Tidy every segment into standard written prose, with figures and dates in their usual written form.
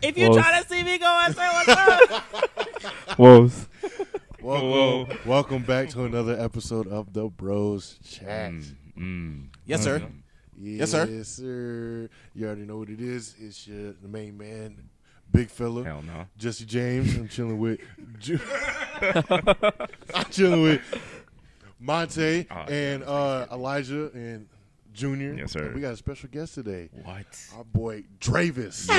If you try to see me go and say what's up. Woes. Welcome back to another episode of the Bros Chat. Yes, sir. Yes, sir. You already know what it is. It's the main man, big fella. Hell no. Jesse James. I'm chilling with. Monte and Elijah and Junior. Yes, sir. And we got a special guest today. What? Our boy Dravus. You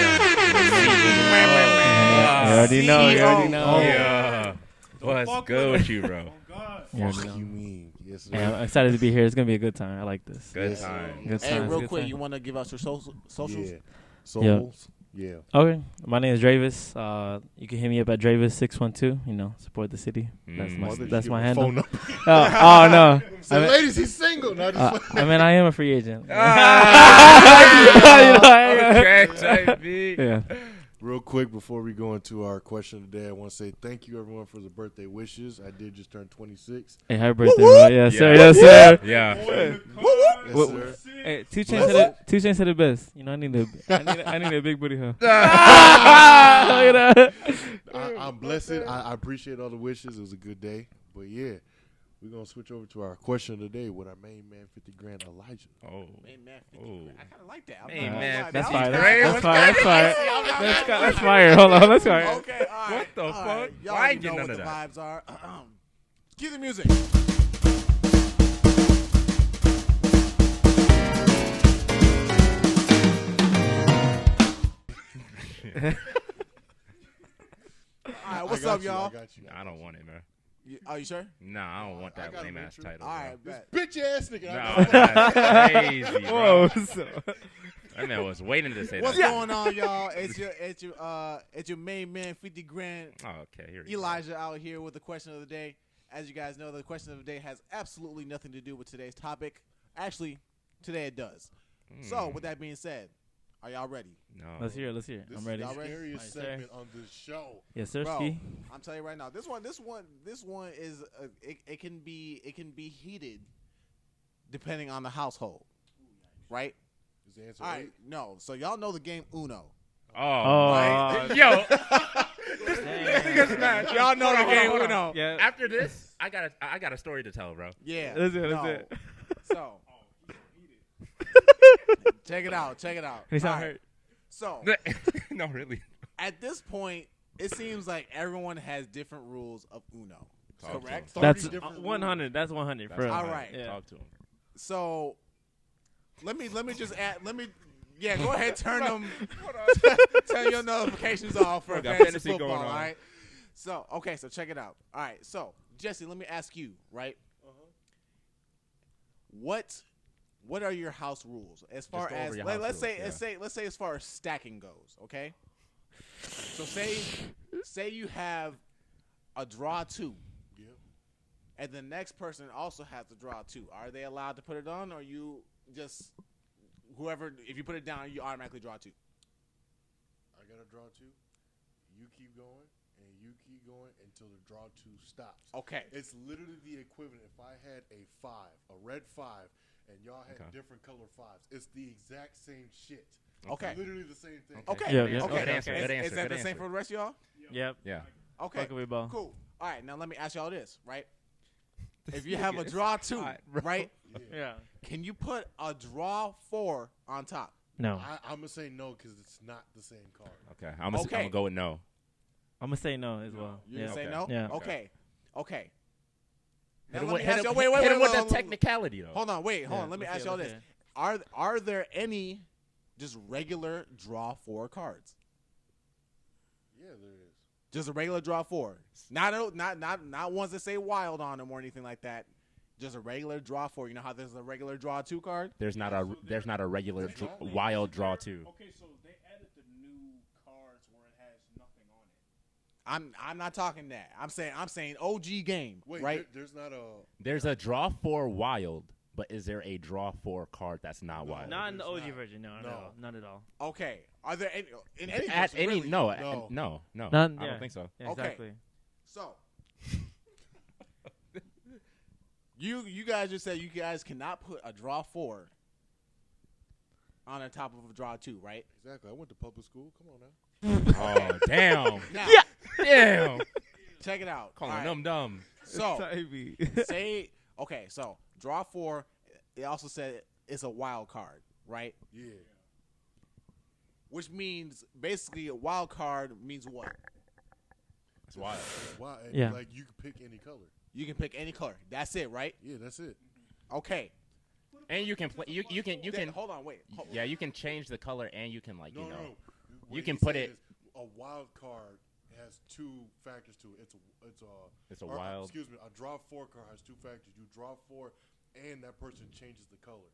already know. Yeah. What's good with you, bro? Fuck you mean? Yes, sir. Yeah, I'm excited to be here. It's gonna be a good time. I like this. Good time. Good Hey, times, real good quick, times. you want to give out your socials? Yeah. Souls. Yeah. Okay, my name is Dravus. You can hit me up at Dravus612. You know, support the city. That's my handle. Phone number. Oh no. So, ladies, he's single. Not just I mean, I am a free agent. Okay, type B. Yeah. Real quick, before we go into our question today, I want to say thank you, everyone, for the birthday wishes. I did just turn 26. Hey, happy birthday, bro. Yes, sir. Yes, sir. Yeah. Yes, sir. Hey, two chains to the best. You know, I need a big booty, huh? I'm blessed. I appreciate all the wishes. It was a good day. But, yeah, we're going to switch over to our question of the day with our main man, 50 grand, Elijah. Oh. Main man, 50 grand. I kind of like that. Main man, That's 50 fire. grand. That's fire. Hold on. That's fire. Okay, all right. What the fuck? Right. Y'all I ain't know getting what none the of that. vibes are. Cue the music. All right, what's up, y'all? I got you. I don't want it, man. Are you sure? Nah, I don't want that I got lame ass Richard. title. All bro. right, bet. Bitch ass nigga. No, that's crazy, bro. Whoa. That man was waiting to say What's that. going on, y'all? It's your main man, 50 grand, Oh, okay, here we go. Elijah, out here with the question of the day. As you guys know, the question of the day has absolutely nothing to do with today's topic. Actually, today it does. So, with that being said, are y'all ready? No. Let's hear it. This I'm is ready. the Y'all ready? scariest segment on this show. Yes, sir. Bro, Ski. I'm telling you right now, this one is it can be heated depending on the household, right? Is the answer All right? right, no. So y'all know the game Uno. Oh. Right? Yo. This nigga's mad. Y'all know the game Hold on. Uno. Yeah. After this, I got a story to tell, bro. Yeah. That's it. no. That's it. So, check it out. He sound All right. hurt. So, No, really. at this point, it seems like everyone has different rules of Uno. Talk to Correct? him. That's different 100. That's 100. That's bro. all fine. right. Yeah. Talk to him. So, let me just add. Yeah, go ahead. Turn your notifications off for We got fantasy fantasy football. going on. All right. So, okay. So check it out. All right. So, Jesse, let me ask you. Right. What are your house rules as far go over as your house let's rules, say as far as stacking goes? Okay. So say you have a draw 2. Yep. And the next person also has to draw 2. Are they allowed to put it on, or you just whoever? If you put it down, you automatically draw 2. I got to draw 2. You keep going, and you keep going until the draw 2 stops. Okay. It's literally the equivalent. If I had a 5, a red 5, and y'all had different color 5s, it's the exact same shit. Okay. It's literally the same thing. Okay. Yeah, yeah. Okay. Good answer. Good answer. Is that Good the same answer. for the rest of y'all? Yep. Yeah. Okay. Fuck with ball. Cool. All right. Now let me ask y'all this, right? If you have a draw 2, hot, bro. right? Yeah. Can you put a draw 4 on top? No. I'm going to say no because it's not the same card. Okay. I'm gonna go with no. I'm gonna say no as well. You Yeah. gonna say Okay. no? Yeah. Okay. Now Hit him let with, me hit ask him, y'all. hit Wait. him with hold that on. technicality though. Hold on. Wait. Hold Yeah, on. Let me let's ask hear y'all it, this. let's hear Are there any just regular draw 4 cards? Yeah, there is. Just a regular draw 4. Not ones that say wild on them or anything like that. Just a regular draw 4. You know how there's a regular draw 2 card? There's not a regular wild draw 2. Okay, so they added the new cards where it has nothing on it. I'm not talking that. I'm saying OG game, Wait, right? there's not a... There's a draw 4 wild, but is there a draw 4 card that's not wild? Not in the there's OG not. version. No. Not at all. Okay. Are there any in any At version, any really? no. No. None, I yeah. don't think so. Yeah, Okay. exactly. So you guys just said you guys cannot put a draw 4 on the top of a draw 2, right? Exactly. I went to public school. Come on now. Oh, damn. Now, Damn. check it out. Calling All right. them dumb. So, say, okay, so draw 4, it also said it's a wild card, right? Yeah. Which means basically a wild card means what? That's wild. Wow. And Yeah. Like you can pick any color. You can pick any color. That's it, right? Yeah, that's it. Okay. And you can play. You can. Hold on, wait. Hold Yeah, you can change the color, and you can No. What You can he put said it- is a wild card has 2 factors to it. It's a or, wild. Excuse me. A draw 4 card has 2 factors. You draw 4, and that person changes the color.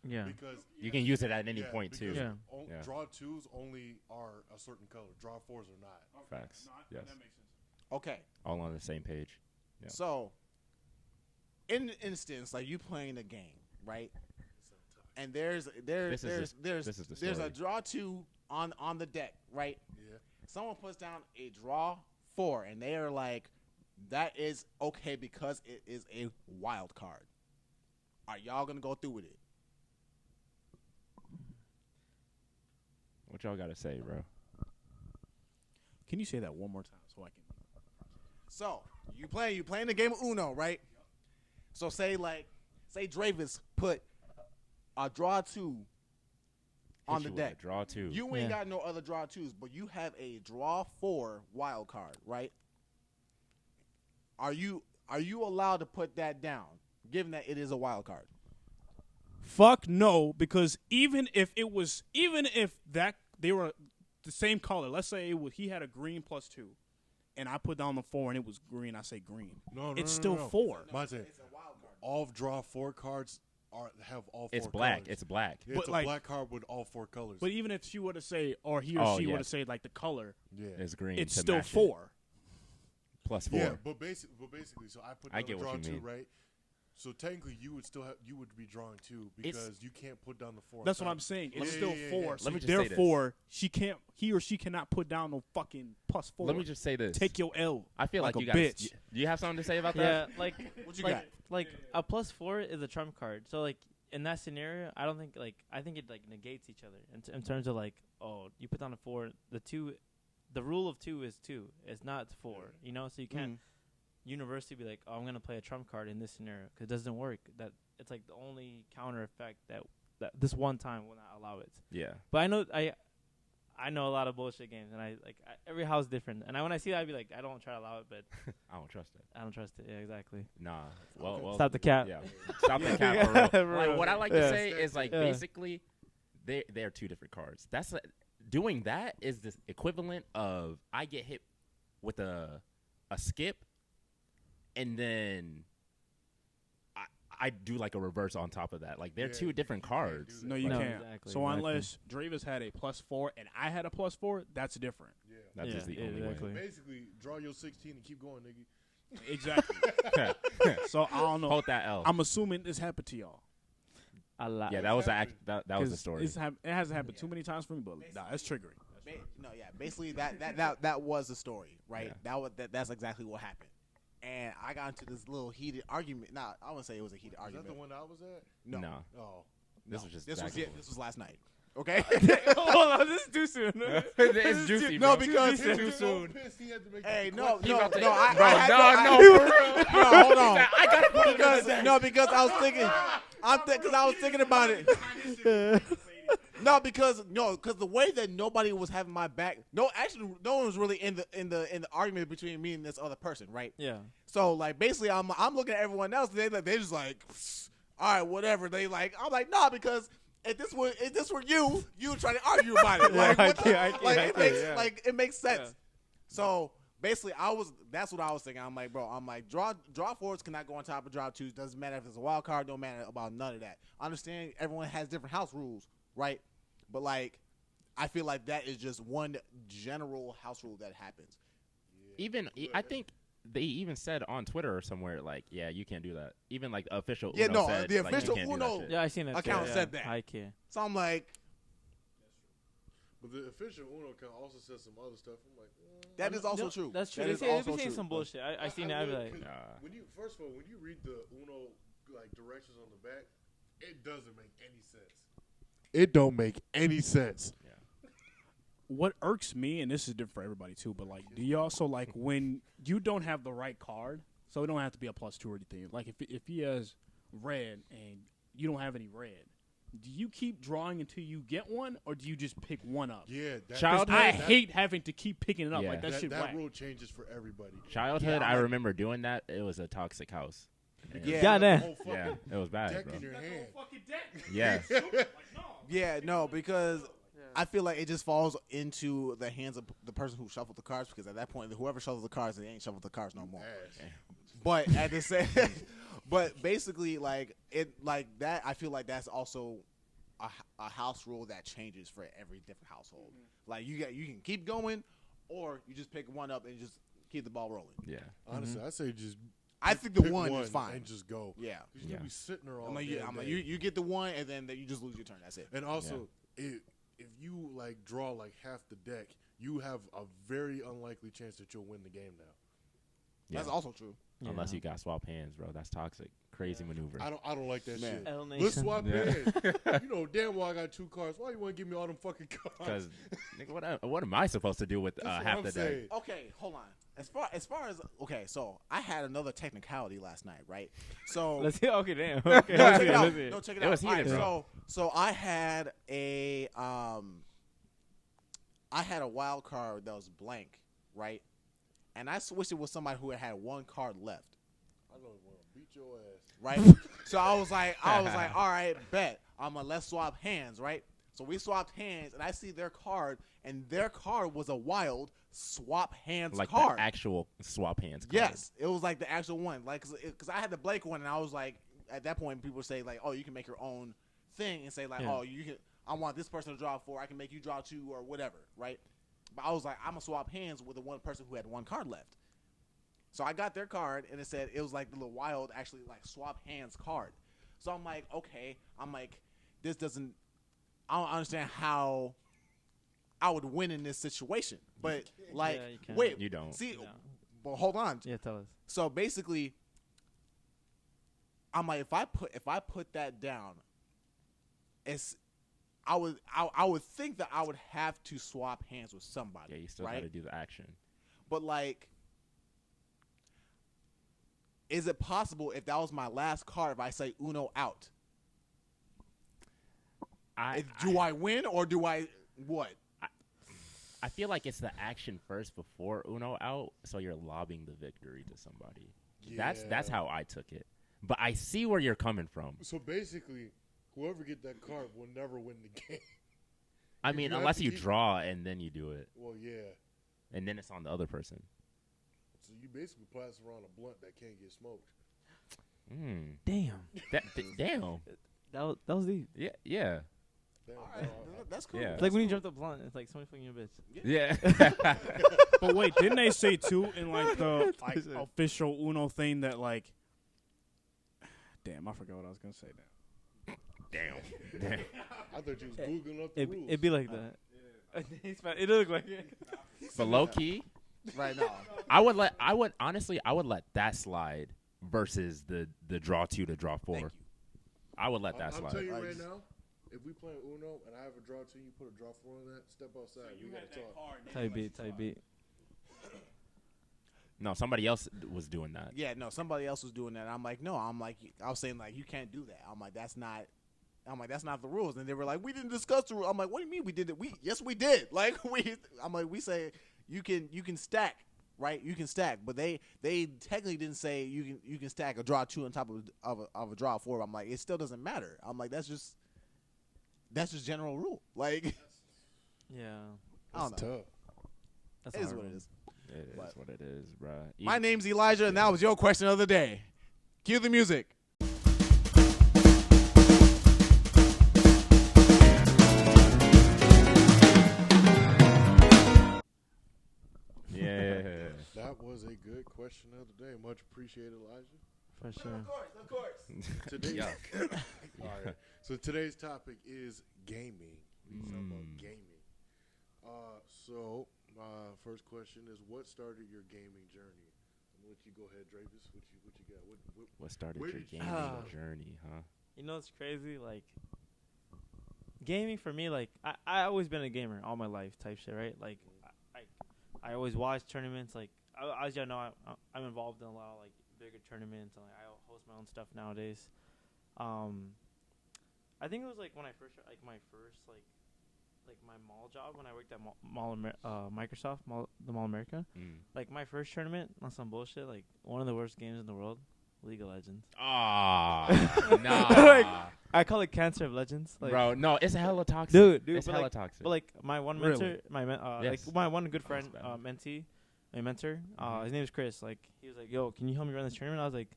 Yeah. Because You can use it at any point too. because Yeah. Yeah. Draw 2s only are a certain color. Draw 4s are not. Facts. Yes. That makes sense. Okay. All on the same page. Yeah. So, in an instance, like you playing a game, right? And there's This is the there's a story. draw 2 on the deck, right? Yeah. Someone puts down a draw 4, and they are like, that is okay because it is a wild card. Are y'all gonna go through with it? What y'all got to say, bro? Can you say that one more time so I can? So you playing the game of Uno, right? So say Dravus put a draw 2 on the Hit you with deck. a Draw 2. You ain't Yeah. got no other draw 2s, but you have a draw 4 wild card, right? Are you allowed to put that down, given that it is a wild card? Fuck no, because even if that they were the same color, let's say he had a green +2, and I put down the 4 and it was green, I say green. No, It's still 4. Mine said It's a wild card. all draw 4 cards have all 4 It's black. colors. It's black. Yeah, But it's a like- black card with all 4 colors. But even if she were to say, or he or Oh, she were yeah. to say like the color, yeah. It's green. it's to still match it. 4. Plus 4. Yeah, but basically, so I put I down get a what draw you 2, mean. right? So technically, you would be drawing 2 because you can't put down the 4. That's what I'm saying. It's Yeah, still yeah, 4. yeah. So Let me just say this. therefore, he or she cannot put down no fucking +4. Let me just say this. take your L. I feel like a you guys. bitch. Do you have something to say about Yeah, that? like What you like, got? Like a +4 is a trump card. So like in that scenario, I don't think I think it like negates each other in terms of like, oh, you put down a 4, the rule of 2 is 2. It's not 4. You know, so you can't universally be like, oh, I'm gonna play a trump card in this scenario because it doesn't work. That it's like the only counter effect that this one time will not allow it. Yeah. But I know a lot of bullshit games, and every house different. And when I see that, I'd be like, I don't try to allow it, but I don't trust it. I don't trust it. Yeah, exactly. Nah. Well. Stop the cap. Yeah. Stop the cap for real. For Like, real. what I like Yeah. to say is like Yeah. basically, they're 2 different cards. That's doing that is the equivalent of I get hit with a skip, and then I do like a reverse on top of that. Like they're Yeah, 2 different you can't do cards. that. No, you No, can't. exactly, So exactly. unless Dravus had a +4 and I had a +4, that's different. Yeah. That's just the Yeah, only exactly. way. Basically, draw your 16 and keep going, nigga. Exactly. So I don't know. Hold that L. I'm assuming this happened to y'all. A lot. Yeah, that was that was the 'Cause story. it hasn't happened too many times for me, but nah, it's triggering. Basically that was the story, right? Yeah. That's exactly what happened. And I got into this little heated argument. Nah, I wouldn't say it was a heated Is argument. that the one I was at? No. No. Oh. This was just this back was and it. forth. This was last night. Okay. Hold on, this is too soon. It's juicy, No, bro. because Too soon. Pissed he had to make hey, that no, quick. no, about to- no, I Bro, had no, no, for real. no, hold on. I gotta put it Because I was thinking, because I was thinking about it. No, because the way that nobody was having my back. No, actually, no one was really in the argument between me and this other person, right? Yeah. So like basically, I'm looking at everyone else. They just like, all right, whatever. I'm like, nah, because if this were you trying to argue about it. Like, I what the- can't, I like can't, it makes yeah. like it makes sense. Yeah. So basically, that's what I was thinking. I'm like, bro, draw 4s cannot go on top of draw 2s. Doesn't matter if it's a wild card. Don't matter about none of that. I understand everyone has different house rules, right? But like, I feel like that is just one general house rule that happens. Even I think they even said on Twitter or somewhere like, yeah, you can't do that. Even like the official Yeah, Uno no, said, the like, you official can't do Uno- that shit. Yeah, I seen that. Account too, said yeah. that. I can't. So I'm like, But the official Uno account also says some other stuff. I'm like, that is also No, true. That's true. That They is say also saying true. some bullshit. I seen that. I be will, like, 'cause Nah. when you first of all, when you read the Uno like directions on the back, it doesn't make any sense. It don't make any sense. What irks me, and this is different for everybody too, but like, do y'all so like when you don't have the right card, so it don't have to be a +2 or anything. Like if he has red and you don't have any red, do you keep drawing until you get one, or do you just pick one up? Yeah, that, 'Cause Childhood- I hate having to keep picking it up. Yeah. Like that shit that whack. rule changes for everybody. Childhood, Yeah, I I'm like- remember doing that. It was a toxic house. And- Yeah. Goddamn. The whole fucking Yeah, it was bad, deck bro. in your hand. Yeah. Yeah, no, because I feel like it just falls into the hands of the person who shuffled the cards, because at that point, whoever shuffles the cards, they ain't shuffled the cards no more. Ass. But at the same, but basically, like it, like that. I feel like that's also a house rule that changes for every different household. Like you can keep going, or you just pick one up and just keep the ball rolling. Yeah. Honestly, I say just. I think the pick one is fine. and just go. Yeah, You're Yeah. gonna be sitting there all I'm like, day. you get the one, and then you just lose your turn. That's it. And also, if you like draw like half the deck, you have a very unlikely chance that you'll win the game now. Yeah. That's also true. Unless you got swap hands, bro. That's toxic. Crazy maneuver. I don't like that Man. shit. L Let's Nation. swap Yeah. hands. You know damn well I got 2 cards. Why you want to give me all them fucking cards? Because, nigga, what am I supposed to do with That's what half I'm the saying. deck? Okay, hold on. As far as okay, so I had another technicality last night, right? So Let's see. Okay, damn. no, Okay, check let's see it it, out. let's see it. No, check it It out. was heated, All bro. So I had a wild card that was blank, right? And I switched it with somebody who had 1 card left, I don't want to beat your ass. right? So I was like, all right, bet. Let's swap hands, right? So we swapped hands, and I see their card, and their card was a wild swap hands Like card. the actual swap hands card. Yes, it was like the actual one. Like, because I had the blank one, and I was like, at that point, people would say like, "Oh, you can make your own thing," and say like, Yeah. "Oh, you can. I want this person to draw 4. I can make you draw 2 or whatever." Right? But I was like, I'm gonna swap hands with the one person who had 1 card left. So I got their card, and it was like the little wild, actually like swap hands card. So I'm like, okay. I'm like, this doesn't. I don't understand how I would win in this situation. But like, Yeah, you can't. wait, You don't. see. No. Well, hold on. Yeah, tell us. So basically, I'm like, if I put that down, I would think that I would have to swap hands with somebody. Yeah, you still right? got to do the action. But like, is it possible if that was my last card, if I say Uno out, do I win or do I what? I feel like it's the action first before Uno out, so you're lobbing the victory to somebody. That's Yeah. how I took it. But I see where you're coming from. So basically, whoever get that card will never win the game. I You mean, have unless to you keep- draw and then you do it, Well, yeah. and then it's on the other person. So you basically pass around a blunt that can't get smoked. Damn. Damn. That was deep. Yeah. Yeah. Damn, All right, that's cool. Yeah. It's like when you jump the blunt. It's like somebody fucking your bitch. Yeah. But wait, didn't they say too in like the like That's it. official Uno thing that like? Damn, I forgot what I was gonna say now. Damn. I thought you was googling up the rules. It'd be like that. It looked like it. But low key, Right now. I would let that slide versus the draw 2 to draw 4. Thank you. I would let that I'm slide. telling you Like- right now, if we play Uno and I have a draw 2, you put a draw 4 on that, step outside. we gotta talk. Tight beat. No, somebody else was doing that. Yeah, no, somebody else was doing that. I'm like, no, I was saying like, you can't do that. I'm like, that's not the rules. And they were like, we didn't discuss the rule. I'm like, what do you mean we did it? Yes, we did. Like we say you can stack, right? You can stack, but they technically didn't say you can stack a draw 2 on top of a draw 4. I'm like, it still doesn't matter. I'm like, that's just general rule. Like, Yeah. I don't That's know. tough. That's It is hard what it one. is. It is But- what it is, bruh. My name's Elijah, and that was your question of the day. Cue the music. Yeah. That was a good question of the day. Much appreciated, Elijah. For sure. Of course. Today, Yeah. all right. So today's topic is gaming. We talk about gaming. So my first question is, what started your gaming journey? I'm gonna let you go ahead, Dravus. What you got? What What started Where your did you- gaming Ah. journey, huh? You know it's crazy. Like gaming for me, like I always been a gamer all my life, type shit, right? Like I always watch tournaments. Like as you know, I'm involved in a lot of like bigger tournaments, and like I host my own stuff nowadays. I think it was like when I first like my first like my mall job when I worked at Microsoft, the Mall America. Like my first tournament on some bullshit, like one of the worst games in the world, League of Legends. Nah. Like, I call it Cancer of Legends. Like, Bro, no, it's hella toxic. dude, it's hella like, toxic. But like my one Really? mentor, Yes. like my one good friend, bad. my mentor, his name is Chris. Like he was like, "Yo, can you help me run this tournament?" I was like,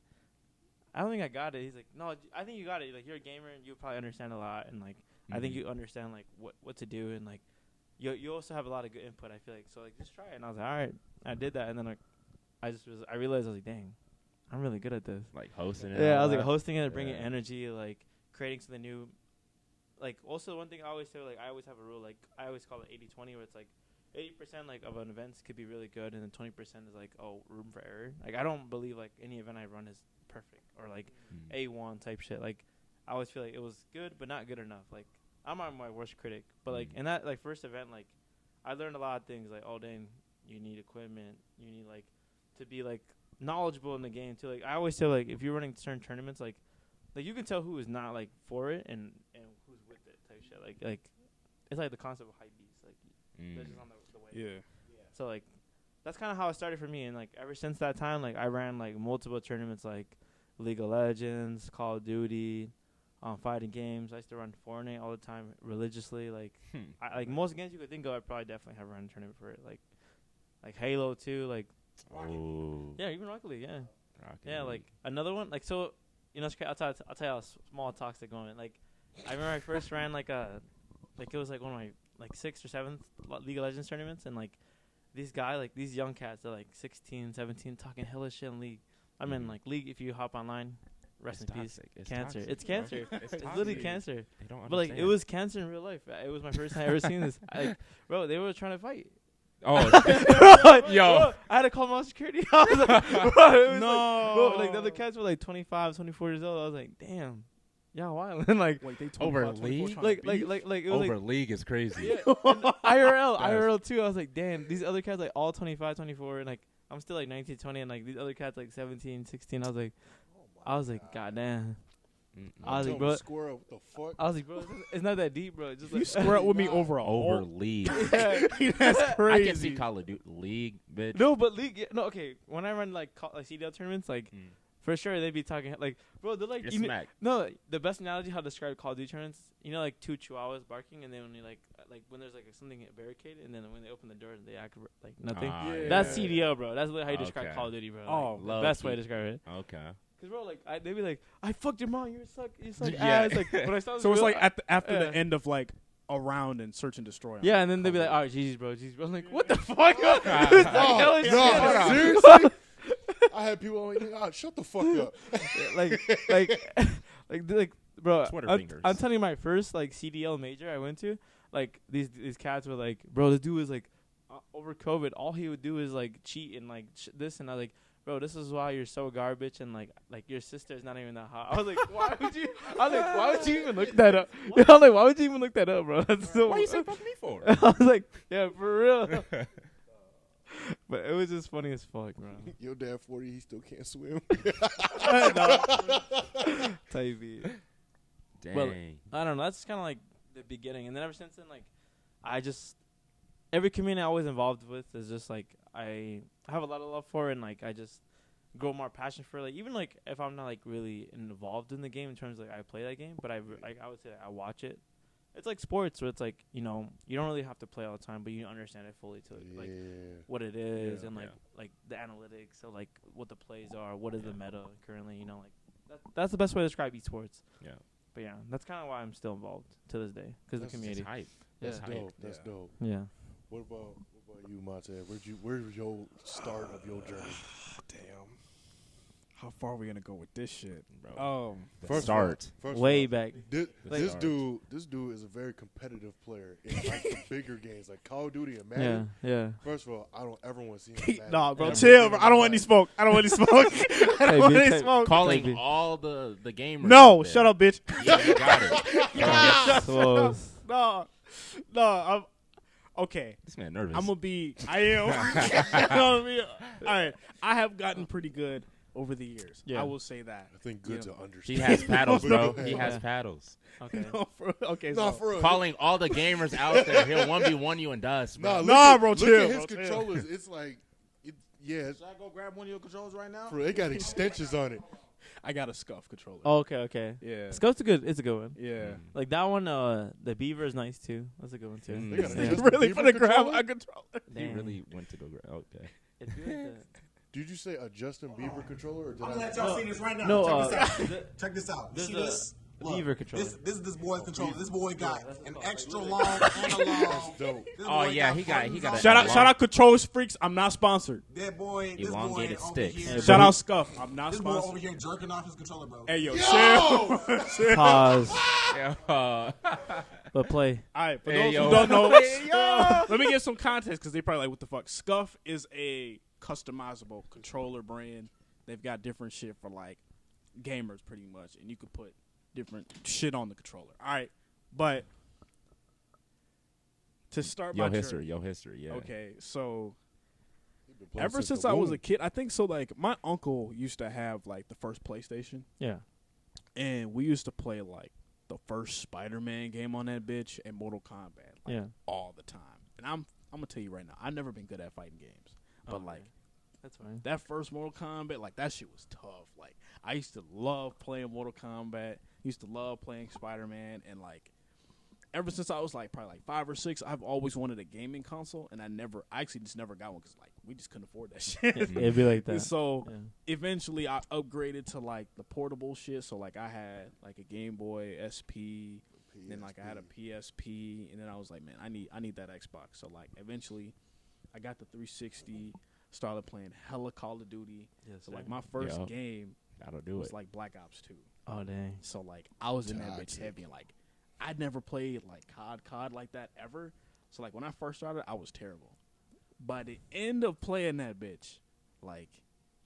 "I don't think I got it." He's like, "No, I think you got it. Like you're a gamer and you probably understand a lot, and like I think you understand like what to do, and like you also have a lot of good input. I feel like so like just try it." And I was like, "All right," I did that, and then like I realized I was like, "Dang, I'm really good at this." like hosting it. Yeah, I was all like that. hosting it, bringing Yeah. energy, like creating something new. Like also one thing I always say, like I always have a rule, like I always call it 80-20, where it's like 80% like of an event could be really good, and then 20% is like room for error. Like I don't believe like any event I run is perfect or like A1 type shit. Like I always feel like it was good but not good enough. Like I'm my worst critic, but like in that like first event, like I learned a lot of things. Like dang, you need equipment, you need like to be like knowledgeable in the game too. Like I always say, like if you're running certain tournaments, like you can tell who is not like for it and who's with it type shit. Like it's like the concept of hype beast. Like they're just on the way. Yeah. So like that's kind of how it started for me, and like ever since that time, like I ran like multiple tournaments, like League of Legends, Call of Duty, fighting games. I used to run Fortnite all the time religiously. Like like most games you could think of, I probably definitely have run a tournament for it. Like Halo 2, like yeah, even Rocket League, yeah. Yeah, like another one, like so. You know, I'll tell you how small toxic moment. Like, I remember I first ran like it was like one of my like 6th or 7th League of Legends tournaments, and like these young cats, they're like 16, 17, talking hella shit in League. I mean, like League, if you hop online, rest in peace. It's Cancer. toxic, It's bro. cancer. It's It's toxic. literally cancer. They don't understand. But like, it was cancer in real life. It was my first time ever seeing this. Bro, they were trying to fight. Oh, Bro, I had to call my security. I was like, bro, it was No. bro, like the other cats were like 25, 24 years old. I was like, damn, y'all wild. Like, Wait, they Over 25, 24 League? trying like, to like, beef? like, it was over like, League is crazy. yeah, and IRL too. I was like, damn, these other cats like all 25, 24, and like I'm still like 19, 20, and like these other cats like 17, 16. I was like, god damn. I was like, bro, Square up, what the fuck? I was like, bro, it's not that deep, bro. It's just You like, square up with me over a Over whole. League. That's crazy. I can see Call of Duty League, bitch. no, but League, no, okay. When I run like CDL tournaments, like for sure they'd be talking like, bro, they're like, You're you know, smacked. no, the best analogy how to describe Call of Duty tournaments, you know, like 2 chihuahuas barking, and then when you like when there's like something barricaded, and then when they open the door, they act like nothing. Yeah. That's CDL, bro. That's literally how you describe Okay. Call of Duty, bro. Oh, Like, low the best key. way to describe it. Okay. Cause bro, like they'd be like, I fucked your mom. You suck Yeah. ass. Like when I saw this So it's real- like after yeah. the end of like a round and search and destroy. on yeah, and then they'd be like, Call all right, GG's, bro. I'm like, what the fuck? No, Hell no, yeah. seriously? I had people on like, shut the fuck up. like, bro. Twitter I'm fingers. telling you, my first like CDL major I went to, like these cats were like, bro, this dude was like, over COVID, all he would do is like cheat and like this, and I was like, bro, this is why you're so garbage, and like your sister's not even that hot. I was like, why would you? Why would you even look that up? I was like, why would you even look that up, bro? That's so. Why you say fuck me for? I was like, yeah, for real. But it was just funny as fuck, bro. Your dad 40, he still can't swim. Type beat. Dang. Well, I don't know. That's kind of like the beginning, and then ever since then, like, I just every community I was involved with is just like I have a lot of love for it, and like I just grow more passion for it. Like even like if I'm not like really involved in the game in terms of like I play that game, but I would say I watch it. It's like sports where it's like, you know, you don't really have to play all the time, but you understand it fully to like what it is, Yeah. and like the analytics of like what the plays are, what is the meta currently, you know, like that's the best way to describe esports. Yeah. But yeah, that's kind of why I'm still involved to this day, because the That's community. It's hype. Yeah. That's Hype. dope. That's dope. Yeah. What about you, Monte? Where was your start of your journey? Damn. How far are we gonna go with this shit? Bro. The First start. First Way of all, back. This start. dude is a very competitive player in like the bigger games like Call of Duty and Madden. Yeah. First of all, I don't ever want to see him. in Madden. Nah, bro, Ever. chill, bro. I don't want any smoke. I don't want any smoke. I don't want any smoke. Calling Maybe. all the gamers. No, out there. shut up, bitch. Yeah, you got it. Close. no. I'm okay. This man nervous. I'm gonna be. I am. I'm gonna be, all right. I have gotten pretty good over the years. Yeah. I will say that. I think good to understand. He has paddles, bro. Yeah. He has paddles. Okay. Okay. No, So, for real. Calling all the gamers out there. He'll 1v1 you in dust, bro. Bro, look chill, at his bro, chill. controllers. It's like, it's, Should I go grab one of your controls right now? it got extensions on it. I got a scuff controller. Oh, okay. Yeah. Scope's a good. It's a good one. Yeah. Like that one. The beaver is nice too. That's a good one too. Mm. They got Yeah. a Justin Really Bieber for the grab controller? a controller. He Damn. really went to go grab. Okay. It'd be like Did you say a Justin Bieber controller? Or did I'm I? gonna let y'all see this right now. No, Check this out. Check this out. You there's see a this? beaver controller. This is this boy's controller. This boy got that's an called. extra long analog. Dope. This Oh, boy yeah, he got buttons a on Shout it. out, shout out, controllers freaks. I'm not sponsored. That boy, this boy Elongated over sticks. here. Yeah, Shout out, scuff. I'm not This boy over sponsored. here jerking off his controller, bro. Hey yo, chill. Pause. Yeah. But play. All right, for Hey, those yo. who don't know, Hey, let me give some context because they probably like, what the fuck? Scuff is a customizable controller brand. They've got different shit for like gamers, pretty much, and you could put different shit on the controller. All right, but to start my Your journey- history. Yeah. Okay, so He been playing ever since the I was a womb. kid, I think so. Like my uncle used to have like the first PlayStation, Yeah. and we used to play like the first Spider-Man game on that bitch and Mortal Kombat, like, Yeah. all the time. And I'm gonna tell you right now, I've never been good at fighting games, but Okay. like That's fine. that first Mortal Kombat, like that shit was tough. Like I used to love playing Mortal Kombat, used to love playing Spider-Man, and like ever since I was like probably like 5 or 6, I've always wanted a gaming console, and I actually just never got one because like we just couldn't afford that shit. It'd be like that. So Yeah. eventually I upgraded to like the portable shit. So like I had like a Game Boy SP, and then like I had a PSP, and then I was like, man, I need that Xbox. So like eventually I got the 360, started playing hella Call of Duty. Yes, So sir. like my first Yo. game That'll do was it. like Black Ops 2. Oh dang. So like I was in that bitch Toxic. heavy, and like I'd never played like COD like that ever. So like when I first started, I was terrible. By the end of playing that bitch, like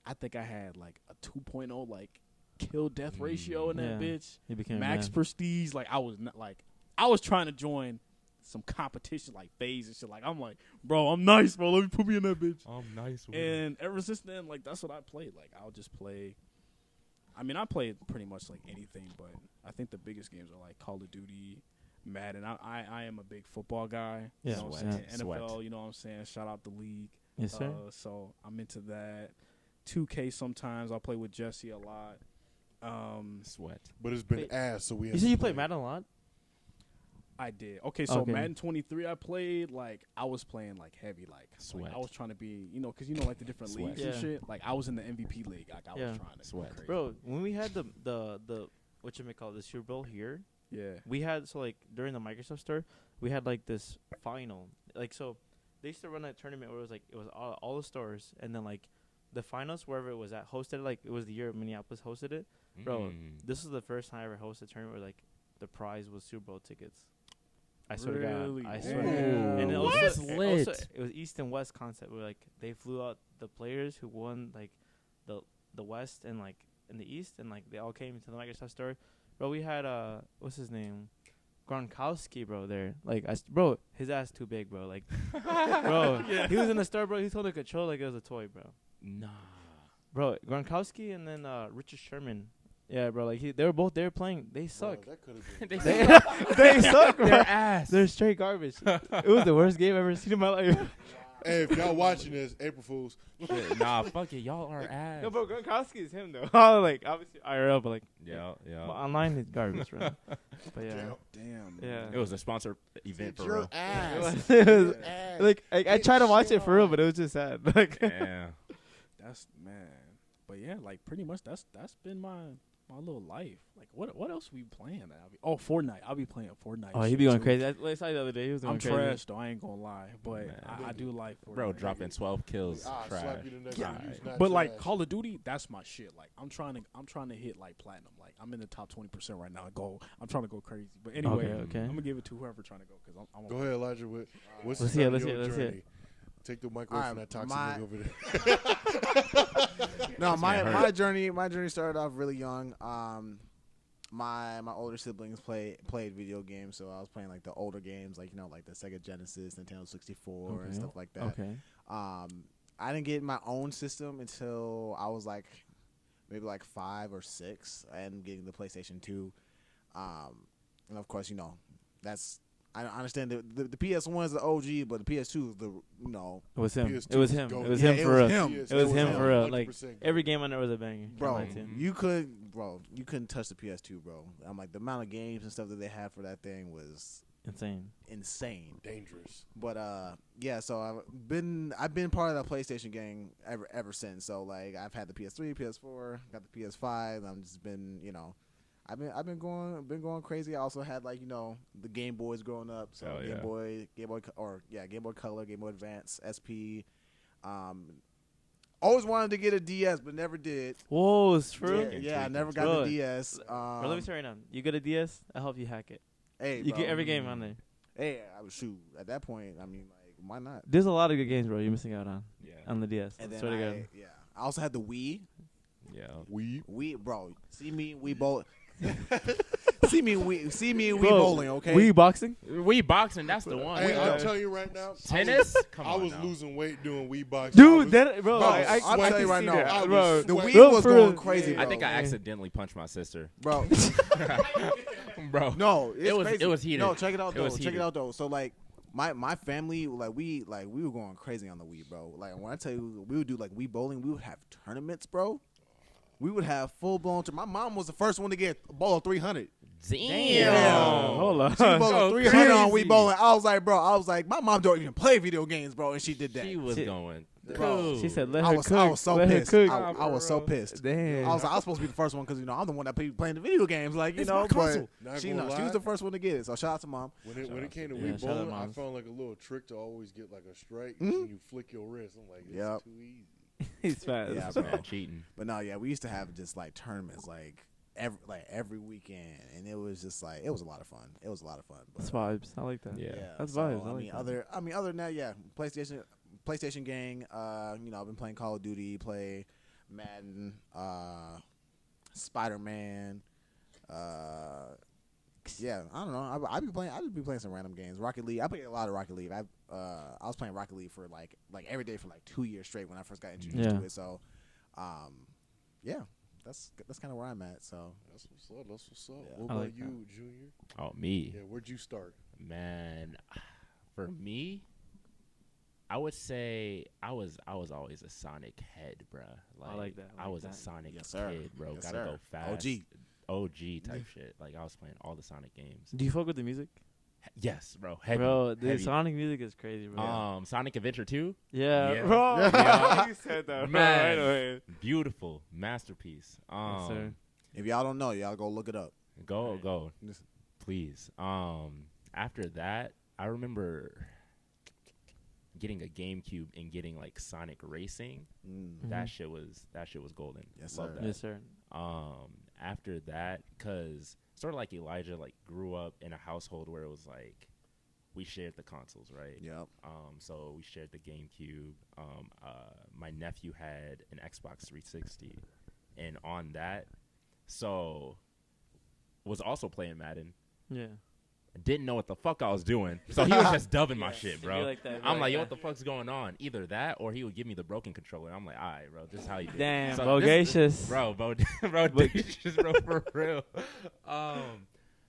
I think I had like a 2.0 like kill death ratio in that Yeah. bitch. He became Max a man. prestige. Like I was not like I was trying to join some competition like phase and shit. Like I'm like, bro, I'm nice, bro. Let me put me in that bitch. I'm nice with And ever since then, like that's what I played. Like I'll just play. I mean, I played pretty much like anything, but I think the biggest games are like Call of Duty, Madden. I am a big football guy. Yeah. You know what I'm saying? Sweat. NFL. You know what I'm saying? Shout out the league. Yes, sir. So I'm into that. 2K sometimes I'll play with Jesse a lot. Sweat. But it's been Wait, ass, so we. You have said to you play Madden a lot. I did. Okay, so Okay. Madden 23 I played, like, I was playing, like, heavy, like, Sweat. I was trying to be, you know, because, you know, like, the different Sweat. leagues and Yeah. shit. Like, I was in the MVP league. Like, I Yeah. was trying to Sweat. go crazy. Bro, when we had the what you may call it, the Super Bowl here, Yeah. we had so like during the Microsoft store, we had like this final. Like so, they used to run a tournament where it was all the stores, and then like the finals wherever it was at hosted. Like it was the year Minneapolis hosted it. Bro, this was the first time I ever hosted a tournament where like the prize was Super Bowl tickets. I swear Really? to God, I swear. to Ooh. God. And it What? also, That's it lit. also it was East and West concept where like they flew out the players who won like the West and like in the East, and like they all came to the Microsoft store. Bro, we had what's his name? Gronkowski, bro, there. Like bro, his ass too big, bro. Like bro, he was in the store, bro. He was holding a control like it was a toy, bro. Nah. Bro, Gronkowski and then Richard Sherman. Yeah, bro, like they were playing. They suck. That could have been. They suck, bro. Their ass. They're straight garbage. It was the worst game I've ever seen in my life. Hey, if y'all watching this, April Fools. Nah, fuck it. Y'all are ass. No, bro, Gronkowski is him though. Oh, like obviously IRL, but like Yeah, yeah. but online is garbage, bro. But yeah, Damn. yeah. It was a sponsored event for your real. ass. It was- Ass. like I tried to watch it for real, but it was just sad. Like Yeah. That's, man. But, yeah, like, pretty much that's been my little life. Like, what else we playing? Fortnite. I'll be playing Fortnite. oh, he shit, be going too. crazy. I saw you the other day. He was going I'm crazy. trash, though. I ain't gonna lie. But Man. I do like Fortnite. Bro, dropping 12 kills. Ah, Trash. slap you the next one. You's not But like trash. Call of Duty, that's my shit. Like I'm trying to hit like platinum. Like I'm in the top 20% right now. I'm trying to go crazy. But anyway, Okay. I'm gonna give it to whoever trying to go because I'm Go ahead, Elijah. What's Let's the hear it, start of let's your hear it, let's hear it. journey? Take the mic away from Alright, that toxic my- nigga over there. No, This man my journey started off really young. my older siblings played video games, so I was playing like the older games, like like the Sega Genesis, Nintendo 64, and stuff like that. Okay. I didn't get my own system until I was like maybe like 5 or 6, and getting the PlayStation 2. And of course, that's I understand the PS1 is the OG, but the PS2 is the It was him. PS2 It was is him. gold. It was Yeah, him it for was real. him. It was him for real. Like 100% every game on there was a banger. bro. Mine too. You couldn't touch the PS2, bro. I'm like the amount of games and stuff that they had for that thing was Insane. Dangerous. But yeah, so I've been part of the PlayStation gang ever since. So like I've had the PS3, PS4, got the PS5. I'm just been I've been going crazy. I also had like the Game Boys growing up. So Oh, Game yeah. Boy Game Boy Color, Game Boy Advance, SP. Always wanted to get a DS, but never did. Whoa, it's true. Yeah, I never got Bro. a DS. Bro, let me say right now. You get a DS, I'll help you hack it. Hey, You bro, get every game on there. Hey, I would shoot at that point. I mean, like, why not? There's a lot of good games, bro. You're missing out on Yeah. on the DS. And I then swear to God. I also had the Wii. Yeah. Wii, bro. See me, Wii bowl. see me, Wii Bro, bowling. Okay. Wii boxing? Wii boxing, that's the one. Hey, Wii- I'm telling you right now. Tennis? Come I on was now. losing weight doing Wii boxing. Dude, I that bro, Bro, I I'll tell you right see now, that, I bro. was the Wii Bro, was for going real. crazy. Yeah. Bro. I think I accidentally punched my sister. bro. Bro. No, it's It was- crazy. it was heated. No, check it out It though. was Check heated. it out though. So like. My family, we were going crazy on the Wii, bro. Like when I tell you, we would do like Wii bowling. We would have tournaments, bro. We would have full blown. My mom was the first one to get a bowl of 300. Damn. Hold on. She bowled Go 300 on crazy. Wii bowling. I was like, my mom don't even play video games, bro, and she did that. She was She- going. Bro, She said, "Let I her was cook." I was so Let her pissed. cook. I was so pissed. Damn. I was supposed to be the first one because I'm the one that be playing the video games, like It's my but console. Not she gonna was lie. the first one to get it. So shout out to mom. When it came to Yeah, Wii shout out bowling, I moms. found like a little trick to always get like a strike. Mhm. And you flick your wrist. I'm like, this Yep. is too easy. He's fast. Yeah, This bro. man cheating. But no, yeah, we used to have just like tournaments every weekend, and it was just like it was a lot of fun. It was a lot of fun. But, That's vibes. I like that. Yeah. That's so, vibes. I I like mean, that. other than that, yeah, PlayStation gang. I've been playing Call of Duty, play Madden, Spider-Man. Yeah, I don't know. I be playing some random games. Rocket League. I play a lot of Rocket League. I was playing Rocket League for like every day for like 2 years straight when I first got introduced Yeah. to it. So, yeah, that's kind of where I'm at. So That's what's up. That's what's up. Yeah. What I about like you, Junior? Oh, me. Yeah, where'd you start? Man, for me, I would say I was always a Sonic head, bruh. I like that. I I like was that. a Sonic Yes, sir. kid, bro. Yes, Gotta sir. go fast. OG type shit. Like I was playing all the Sonic games. Do you fuck with the music? Yes, bro. Heavy, Bro, the heavy. Sonic music is crazy, bro. Sonic Adventure 2, Yeah, Yeah. bro. Yeah. You said that, Man. bro. Right away. beautiful masterpiece. Yes, sir. if y'all don't know, y'all go look it up. Go, Just- please. After that, I remember getting a GameCube and getting like Sonic Racing. Mm. That Mhm. shit was golden. Yes, Love sir. that. Yes, sir. After that, cause sort of like Elijah, like grew up in a household where it was like we shared the consoles, right? Yep. So we shared the GameCube. My nephew had an Xbox 360, and on that, so was also playing Madden. Yeah. Didn't know what the fuck I was doing, so he was just dubbing my shit, Be bro. like that, be I'm like, yo, that. what the fuck's going on? Either that, or he would give me the broken controller. I'm like, all right, bro, this is how you do it. Damn, So this- bogacious. bro, bodacious, bro, for real.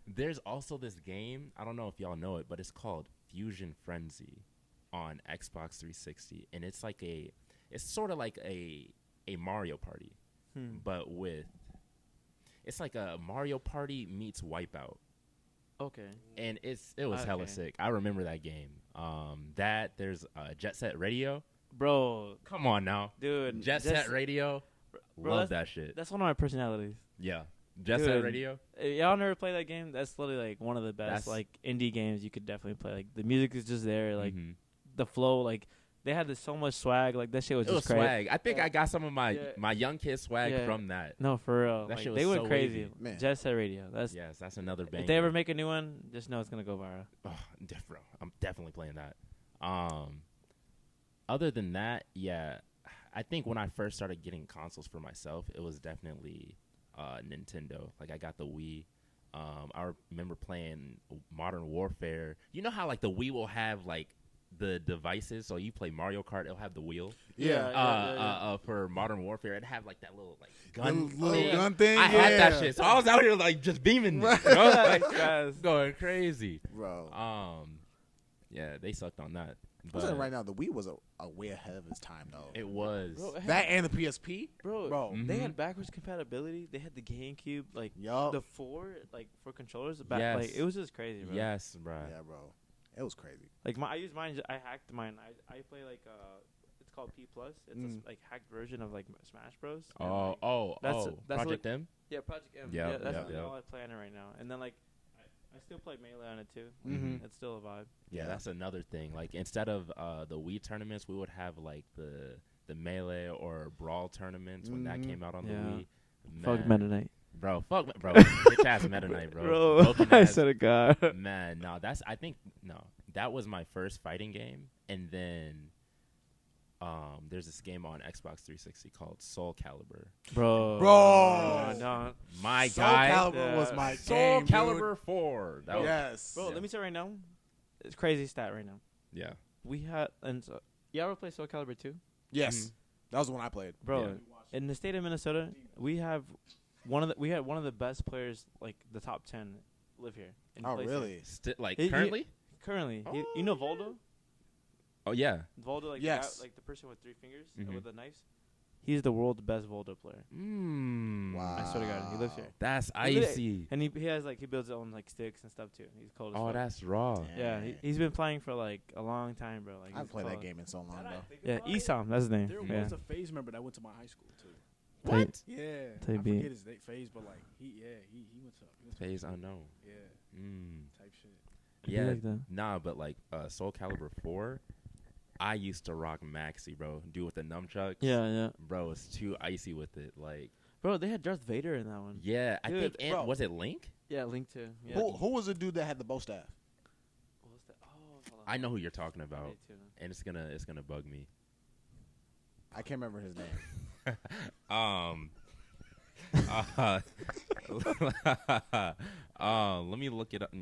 There's also this game. I don't know if y'all know it, but it's called Fusion Frenzy on Xbox 360, and it's sort of like a Mario Party, but it's like a Mario Party meets Wipeout. Okay. And it was hella Okay. sick. I remember that game. There's Jet Set Radio. Bro, Come on now, dude. Jet Set Radio. bro, Love that shit. That's one of my personalities. Yeah, Jet Dude. Set Radio. Y'all never play that game? That's literally like one of the best That's- like indie games you could definitely play. Like the music is just there, like Mhm. the flow, like they had this so much swag. Like that shit was It was just crazy. swag. I think Yeah. I got some of my Yeah. my young kid swag Yeah. from that. No, for real. That Like, shit was they went so crazy. wavy. Man. Jet Set Radio. That's Yes, that's another banger. if they ever make a new one, just know it's gonna go viral. Bro, I'm definitely playing that. Other than that, yeah, I think when I first started getting consoles for myself, it was definitely Nintendo. Like I got the Wii. I remember playing Modern Warfare. You know how like the Wii will have like the devices, so you play Mario Kart, it'll have the wheel. For Modern Warfare, it'd have like that little like gun, gun thing. I had that shit, so I was out here like just beaming, like, Yes. going crazy. bro. Yeah, they sucked on that. I'm saying But right now, the Wii was a way ahead of its time, though. it was. Bro, it had- That and the PSP, bro, bro. they Mhm. had backwards compatibility. They had the GameCube, like Yup. the 4, like for controllers. Back, Yes. like it was just crazy, bro. Yes, bro. Yeah, bro. It was crazy. Like I used mine. I hacked mine. I play like it's called P Plus. It's a like hacked version of like Smash Bros. And, like, that's Project M. yeah, Project M. Yep, Yeah, that's yep, like yep. all I play on it right now. And then like I still play Melee on it too. Mhm. It's still a vibe. Yeah, that's another thing. Like instead of the Wii tournaments, we would have like the Melee or Brawl tournaments when that Mhm. came out on Yeah. the Wii. Fuck Man. Meta Knight. Bro, bitch ass Meta Knight, bro. Broken I ass- said it, God. Man, no, that was my first fighting game, and then there's this game on Xbox 360 called Soul Calibur. Bro. No. My Soul guy, Calibur was Yeah. my Soul game, dude. Calibur 4. That was, Yes. Bro, let me tell you right now. It's crazy stat right now. yeah. We had you ever play Soul Calibur 2? Yes. That was the one I played. Bro, Yeah. in the state of Minnesota, we had one of the best players, like the top 10 live here. And he Oh, plays really? Like He- currently? Currently. You know Voldo? Oh yeah. Voldo, like Yes. the person with 3 fingers Mhm. with the knives. He's the world's best Voldo player. Wow. I swear to God, he lives here. That's He li- icy. And he has like he builds his own like sticks and stuff too. He's cold as Oh, fuck. that's raw. Yeah, he's been playing for like a long time, bro. Like I he's played that cold. game in so long, though. Yeah, Esam, that's his name. There Yeah. was a Phase member that went to my high school too. What? Yeah, Type I beat. forget his Phase, but like he went to Phase unknown. Yeah, type shit. I Yeah. like that. Nah, but like Soul Calibur 4, I used to rock Maxi, bro. Do with the nunchucks. Yeah. Bro, it's too icy with it. Like, Bro, they had Darth Vader in that one. yeah, I Dude, think. bro. Was it Link? Yeah, Link too. Yeah. Who was the dude that had the bow staff? What was that? Oh, hold on. I know who you're talking I about, did too. and it's gonna bug me. I can't remember his name. Let me look it up. I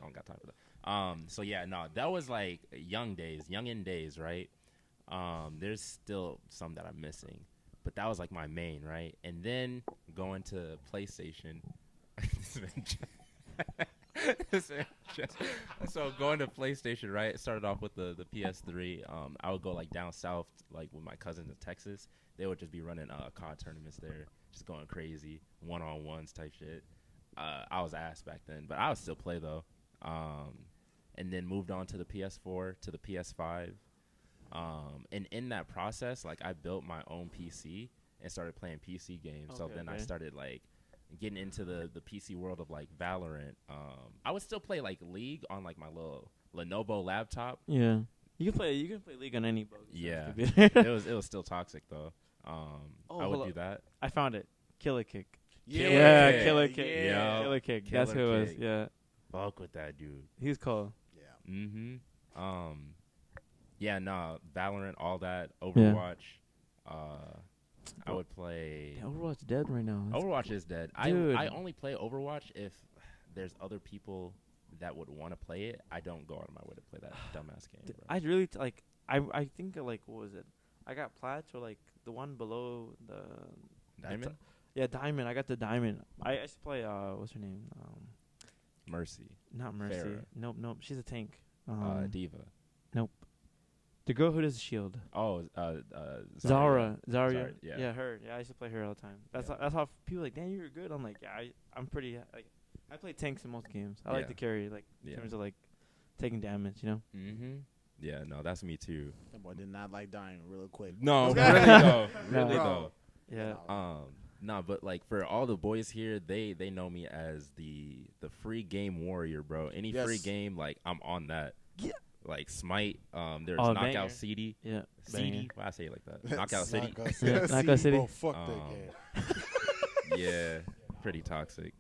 don't got time for that. So yeah, no, that was like youngin' days, right? There's still some that I'm missing, but that was like my main, right? And then going to PlayStation. So going to PlayStation, right? It started off with the PS3. I would go like down south, like with my cousins in Texas. They would just be running COD tournaments there, just going crazy, 1-on-1s type shit. I was ass back then, but I would still play though. And then moved on to the PS4, to the PS5. And in that process, like I built my own PC and started playing PC games. So Okay, then I okay. started like getting into the PC world of like Valorant. I would still play like League on like my little Lenovo laptop. Yeah. You can play League on any boat. so Yeah. it's good. it was still toxic though. I would hold do up. that. I found it. Killer Kick. Yeah, Killer Kick. Yeah. Killer Kick. Killer That's who it was. Kick. Yeah. Fuck with that dude. He's cool. Yeah. Mm-hmm. Yeah, nah, Valorant, all that, Overwatch. I would play. Yeah, Overwatch dead right now. That's- Overwatch is dead. Dude. I only play Overwatch if there's other people that would want to play it. I don't go out of my way to play that dumbass game, Dude, bro. I really like. I think like what was it? I got plats or like the one below the Diamond? Yeah, diamond. I got the diamond. I used to play. What's her name? Mercy. Not Mercy. Pharah. Nope. She's a tank. Diva. The girl who does shield. Oh, Zara. Zarya, Yeah. yeah. Her. Yeah, I used to play her all the time. That's Yeah. that's how people are like, damn, you're good. I'm like, yeah, I'm pretty like. I play tanks in most games. I like Yeah. to carry like in Yeah. terms of like taking damage. You know. Mm-hmm. Yeah, no, that's me too. That boy did not like dying real quick. No, What's really that? though. No. Really Bro. though. Yeah. No, but like for all the boys here, they know me as the free game warrior, bro. Any Yes. free game, like I'm on that. Yeah. Like Smite, there's Oh, Knockout banger. CD. Yeah. CD? Why I say it like that? Knockout City. Yeah, Knockout City. Oh, fuck Um, that game. Yeah, pretty toxic.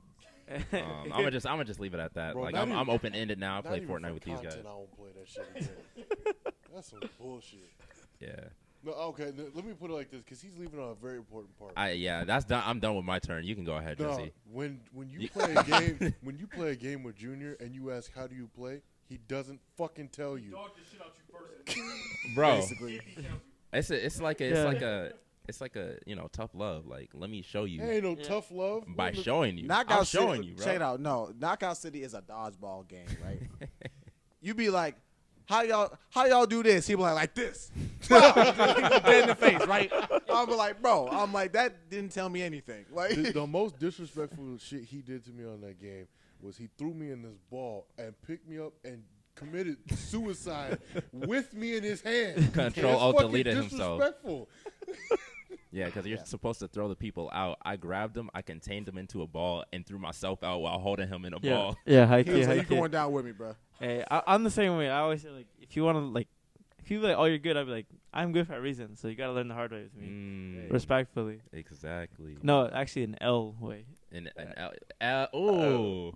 I'm gonna just leave it at that. Bro, like not I'm even- open ended now. I Not play even Fortnite for with these guys. content, I don't play that shit again. That's some bullshit. Yeah. No, okay. Let me put it like this, because he's leaving on a very important part. Yeah, that's done. I'm done with my turn. You can go ahead, No, Jesse. when you play a game, when you play a game with Junior and you ask how do you play, he doesn't fucking tell you. Dog the shit out you first. Bro, Basically. it's like a tough love. Like, let me show you Ain't no tough love. by showing you. Knockout I'm City, showing you, bro. check it out. No, Knockout City is a dodgeball game, right? You be like, how y'all do this? He be like this. Dead in the face, right? I'm like, bro. I'm like, that didn't tell me anything. Like, The most disrespectful shit he did to me on that game was he threw me in this ball and picked me up and committed suicide with me in his hand. Control That's Alt fucking deleted himself. disrespectful. Yeah, because you're supposed to throw the people out. I grabbed him, I contained him into a ball, and threw myself out while holding him in a ball. Yeah, he was like, you going down with me, bro. Hey, I'm the same way. I always say, like, if you want to, like, if you be like, oh, you're good, I'd be like, I'm good for a reason. So you got to learn the hard way with me. Respectfully. Exactly. No, actually an L way. An oh.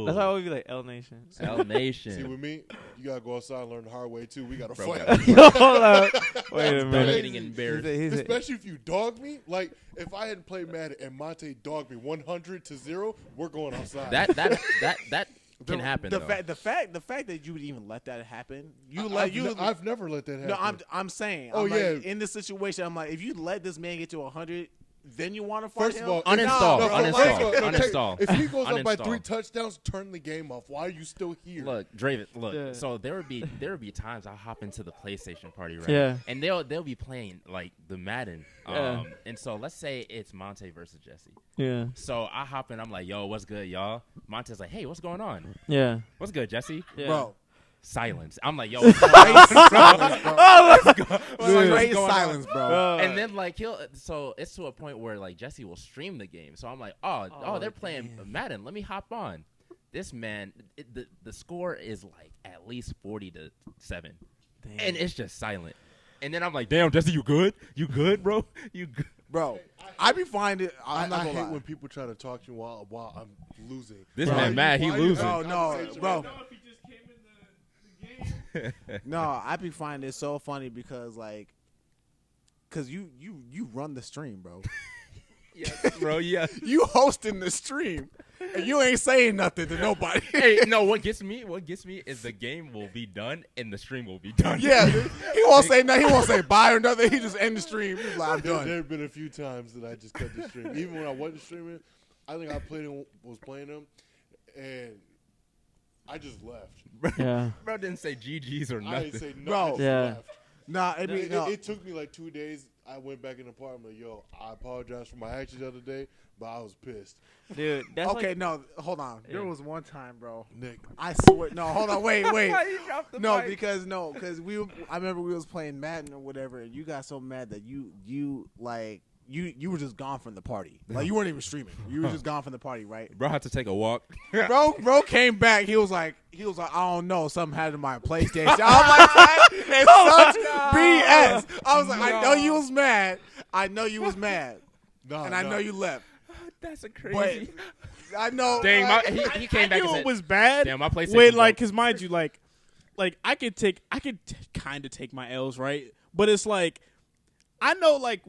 That's why I always be like, L Nation. L Nation. See, with me, you gotta go outside and learn the hard way too. We gotta Bro, fight. Yo, hold up. Wait a Done minute. getting embarrassed. Especially if you dog me. Like, if I hadn't played Madden and Monte dogged me 100-0, we're going outside. That can happen. The though. the fact that you would even let that happen. I've never let that happen. No, I'm saying. Oh, I'm like, yeah. in this situation, I'm like, if you let this man get to 100, then you want to fight First him. of all, Uninstall. No, Uninstall. first of all, Uninstall. If he goes up by Uninstall. 3 touchdowns, turn the game off. Why are you still here? Look, Draven. Look, Yeah. so there would be times I'll hop into the PlayStation party, right? Yeah. And they'll be playing like the Madden. Yeah. And so let's say it's Monte versus Jesse. Yeah. So I hop in. I'm like, yo, what's good, y'all? Monte's like, hey, what's going on? Yeah. What's good, Jesse? Yeah. Bro. Silence. I'm like, yo, what's going on? Silence, bro. Great going on? silence, bro. And then like so it's to a point where like Jesse will stream the game. So I'm like, oh, they're playing Madden. Let me hop on. This man, the score is like at least 40-7, and it's just silent. And then I'm like, damn, Jesse, you good? You good, bro? You good? Bro, I be finding. I'm not I gonna hate lie. when people try to talk to you while I'm losing. This Bro, man mad. He losing. No, bro. If he just came in the game. No, I be finding it so funny because you run the stream, bro. Yeah, bro. Yeah. You hosting the stream, and you ain't saying nothing to nobody. Hey, no. What gets me is the game will be done and the stream will be done. Yeah, he won't say nothing. He won't say bye or nothing. He just end the stream. He's like, I'm There done. have been a few times that I just cut the stream. Even when I wasn't streaming, I think I was playing them, and I just left. Yeah. Bro didn't say GGs or I nothing. didn't say no. Bro. I just Yeah. left. Nah, It took me like 2 days. I went back in the apartment. Yo, I apologize for my actions the other day, but I was pissed. Dude, that's okay, like, no, hold on. There Yeah. was one time, bro. Nick, I swear. No, hold on. Wait. You dropped the No, mic. because I remember we was playing Madden or whatever, and you got so mad that you were just gone from the party. Like you weren't even streaming. You were just gone from the party, right? Bro had to take a walk. Bro came back. He was like, I don't know, something happened to my PlayStation. I'm like, it's such BS. I was like, I know you was mad. no, And I know you left. That's a But crazy. I know. Dang, he came back I and knew said, it was bad. damn, my PlayStation Wait, broke. like, cause mind you, like I could kind of take my L's, right? But it's like, I know, like,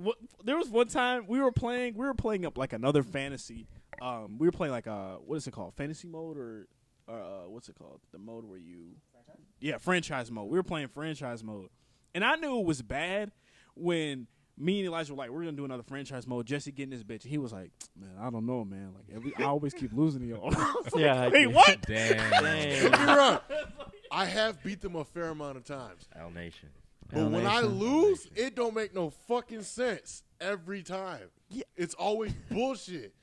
there was one time we were playing up like another fantasy. We were playing like what is it called? Fantasy mode or what's it called? The mode where you, franchise mode. We were playing franchise mode, and I knew it was bad when me and Elijah were like, we're gonna do another franchise mode. Jesse getting this bitch, and he was like, man, I don't know, man. Like, I always keep losing to y'all. yeah. Wait, what? damn. Don't get me wrong. I have beat them a fair amount of times. L Nation. But when I lose, it don't make no fucking sense every time. Yeah. It's always bullshit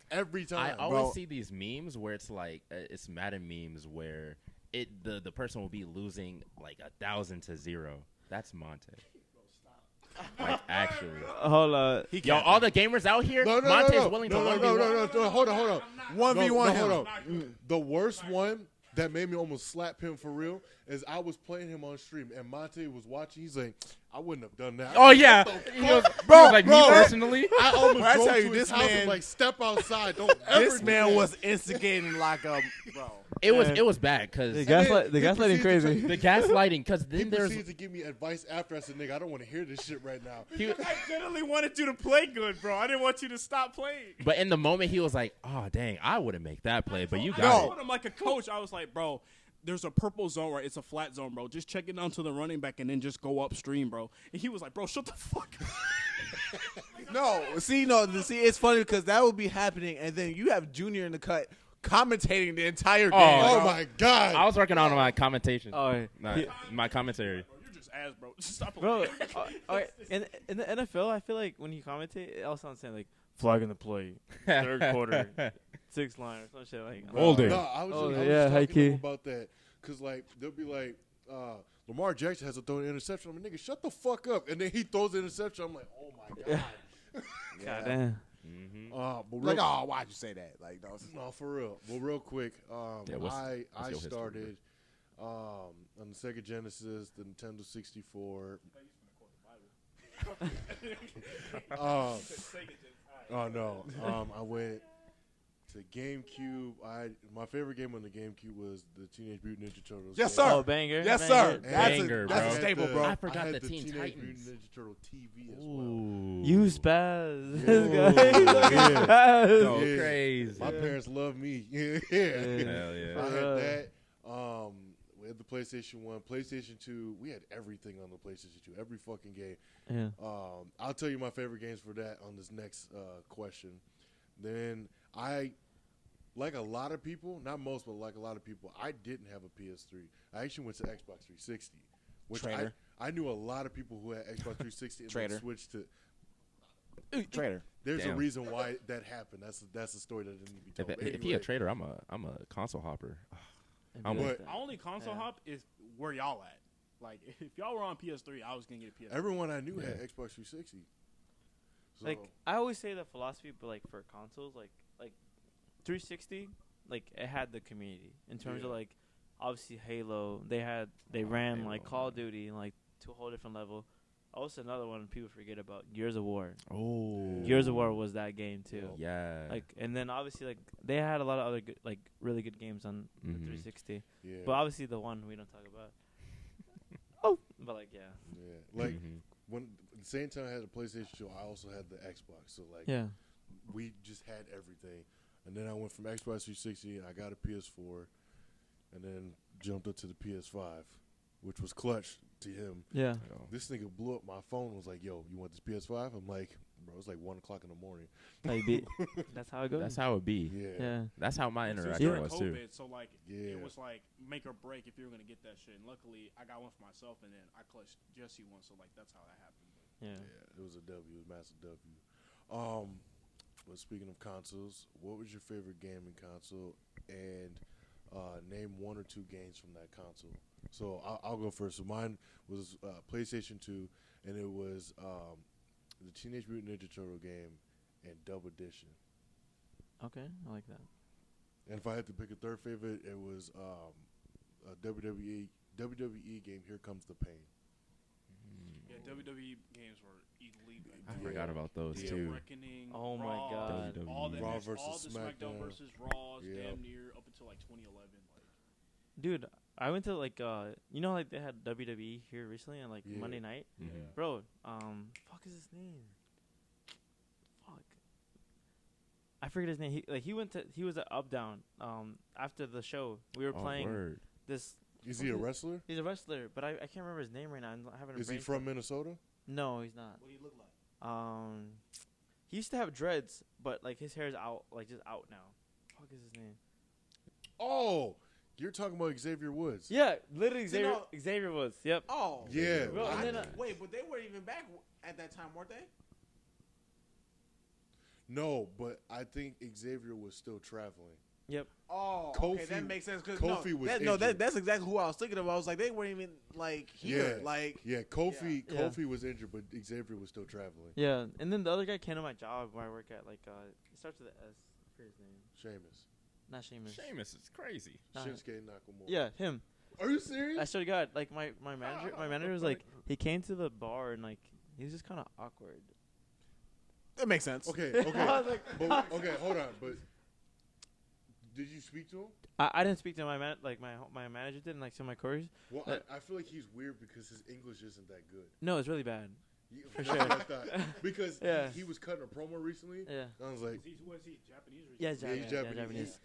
every I time. always Bro. see these memes where it's like it's Madden memes where the person will be losing like 1,000-0. That's Monte. Like actually, Hold on. yo, all the gamers out here, No, Monte's willing to 1v1. no. Hold on. 1v1 him. Hold on. The worst one that made me almost slap him for real is I was playing him on stream and Monte was watching. He's like, I wouldn't have done that. Oh yeah, he was like me personally. I almost I drove tell to you, his this house and man- like, step outside. Don't ever This do man that. was instigating like a bro. it was bad because The And then gaslighting he proceeds to crazy. try- the gaslighting. Because He then there's proceeds to give me advice after I said, "Nigga, I don't want to hear this shit right now." I generally wanted you to play good, bro. I didn't want you to stop playing. but in the moment he was like, "Oh dang, I wouldn't make that play, but you I got told him like a coach. I was like, bro, there's a purple zone where it's a flat zone, bro. Just check it down to the running back and then just go upstream, bro. And he was like, bro, shut the fuck up. No, see, it's funny because that would be happening, and then you have Junior in the cut commentating the entire game. Oh bro. my god! I was working on my commentation, Oh, my commentary. Bro, you're just ass, bro. Just stop Bro, playing. alright, in the NFL, I feel like when you commentate, it all sounds saying like flagging the play, third quarter, 6 line or some shit like. Holding. No, I was, Oh, just, I was yeah, just high talking to him key. about that because like they'll be like, Lamar Jackson has to throw an interception. I'm like, nigga, shut the fuck up. And then he throws the interception. I'm like, oh my god. Goddamn. But real, Like, oh, why'd you say that? Like, no, no, for real. Well, real quick, Yeah, what's I your history, started on the Sega Genesis, the Nintendo 64. Oh no, I went to GameCube. My favorite game on the GameCube was the Teenage Mutant Ninja Turtles. Yes, game. sir. Oh, banger. Yes, banger. sir. That's Banger, a bro. staple, bro. I forgot had the Teen Teenage Titans. Mutant Ninja Turtle TV as well. Ooh. You spaz. Yeah. This guy. Yeah. Spaz. Go Yeah. crazy. My parents love me. Yeah. Hell I yeah. had that. We had the PlayStation 1, PlayStation 2. We had everything on the PlayStation 2. Every fucking game. Yeah. I'll tell you my favorite games for that on this next question. Then like a lot of people, not most, but like a lot of people, I didn't have a PS3. I actually went to Xbox 360, which Traitor. I knew a lot of people who had Xbox 360 and then Traitor. switched to. Trader. There's Damn. a reason why that happened. That's a story that didn't need to be told. But If he anyway, a trader, I'm a console hopper. I'm But- My only console hop is where y'all at. Like, if y'all were on PS3, I was going to get a PS3. everyone I knew had Xbox 360. So, Like I always say the philosophy, but like for consoles, like 360, like it had the community in terms of Yeah. like obviously Halo. They ran Halo, like Call of Duty and like to a whole different level. Also another one people forget about, Gears of War. Oh, Gears of War was that game too. yeah. Like and then obviously like they had a lot of other good, like really good games on the Mhm. 360. yeah, But obviously the one we don't talk about. Oh, but like yeah. yeah. Like Mhm. when at the same time I had a PlayStation 2, I also had the Xbox. So like Yeah. we just had everything. And then I went from Xbox 360, I got a PS4, and then jumped up to the PS5, which was clutch to him. Yeah. This nigga blew up my phone and was like, yo, you want this PS5? I'm like, bro, it's like 1 o'clock in the morning. That's how it goes. That's how it be. Yeah. yeah. That's how my So it's interaction during was COVID, too. so like Yeah. it was like make or break if you were gonna get that shit. And luckily, I got one for myself, and then I clutched Jesse one. So like that's how that happened. Yeah. Yeah, it was a W, it was a massive W. But speaking of consoles, what was your favorite gaming console? And name 1 or 2 games from that console. So I'll go first. So mine was PlayStation 2, and it was the Teenage Mutant Ninja Turtle game and Double Edition. Okay, I like that. And if I had to pick a third favorite, it was a WWE game, Here Comes the Pain. Yeah, WWE games were elite. I Yeah. forgot about those Yeah, too. Reckoning. Oh my Raw, God. all the Raw match- versus all the SmackDown SmackDown. versus Raws, Yeah. damn near up until like 2011. Like, Dude, I went to like you know like they had WWE here recently on like Yeah. Monday night. Mhm. Bro, fuck is his name? Fuck. I forget his name. He was at Up Down after the show. We were Oh, playing word. this. Is he a wrestler? He's a wrestler, but I can't remember his name right now. I'm having a Is he brain from fart. Minnesota? No, he's not. What do you look like? He used to have dreads, but like his hair is out, like just out now. Fuck is his name? Oh, you're talking about Xavier Woods. Yeah, literally See, Xavier. no- Xavier was. Yep. Oh. Yeah. Bro, and then, Wait, but they weren't even back at that time, weren't they? No, but I think Xavier was still traveling. Yep. Oh, okay, Kofi- that makes sense. Cause Kofi was injured. that's exactly who I was thinking of. I was like, they weren't even like here. Yeah. Like, Yeah, Kofi Yeah. Kofi was injured, but Xavier was still traveling. Yeah, and then the other guy came to my job where I work at. Like, it starts with an S. I forget his name. Seamus. Not Seamus. Seamus is crazy. Nah. Shinsuke Nakamura. Yeah, him. Are you serious? I swear to God, like my manager was like, he came to the bar and like he was just kind of awkward. that makes sense. Okay, I okay. was like, But, okay, hold on. But Did you speak to him? I didn't speak to my my manager did, and like some of my couriers. Well, I feel like he's weird because his English isn't that good. No, it's really bad. For sure. Because Yeah. he was cutting a promo recently. Yeah. I was like, Was he Japanese? Or Yeah, he's Japanese. Japanese.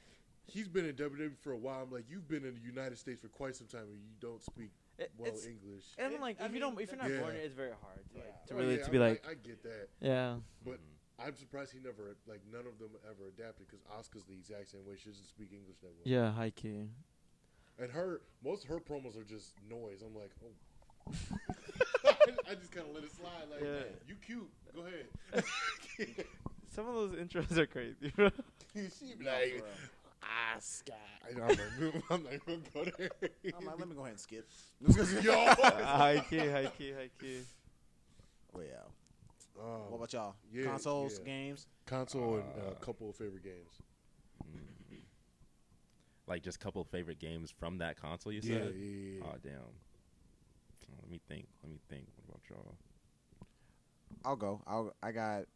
He's been in WWE for a while. I'm like, you've been in the United States for quite some time and you don't speak well It's English. and like if you're not Yeah. born here, it's very hard to like to Oh, really yeah, to be like I get that. yeah. But I'm surprised he never, like, none of them ever adapted because Asuka's the exact same way. She doesn't speak English that well. Yeah, high key. And most of her promos are just noise. I'm like, oh. I just kind of let it slide. Like, Yeah. you cute. Go ahead. Some of those intros are crazy, bro. She be like, Asuka. I'm not going to go there. I'm like, let me go ahead and skip. Yo. high key. Oh yeah. What about y'all? yeah, Consoles, yeah. games. Console and a couple of favorite games. Like just a couple of favorite games from that console. You Yeah, said. yeah. Oh damn. Let me think. What about y'all? I'll go. I got.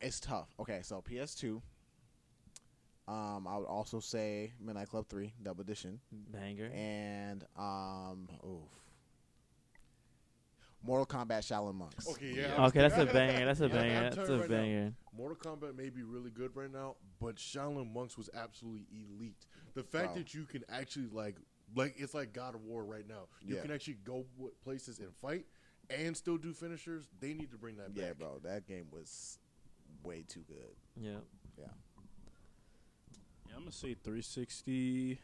It's tough. Okay, so PS2. I would also say Midnight Club 3 Double Edition Banger. and Mortal Kombat Shaolin Monks. Okay, yeah. Okay, that's a banger. That's a Yeah, banger. I'm That's telling a you right now. banger. Mortal Kombat may be really good right now, but Shaolin Monks was absolutely elite. The fact Bro. that you can actually like it's like God of War right now. You Yeah. can actually go places and fight and still do finishers. They need to bring that back. Yeah, bro, that game was way too good. Yeah. Yeah, I'm gonna say 360.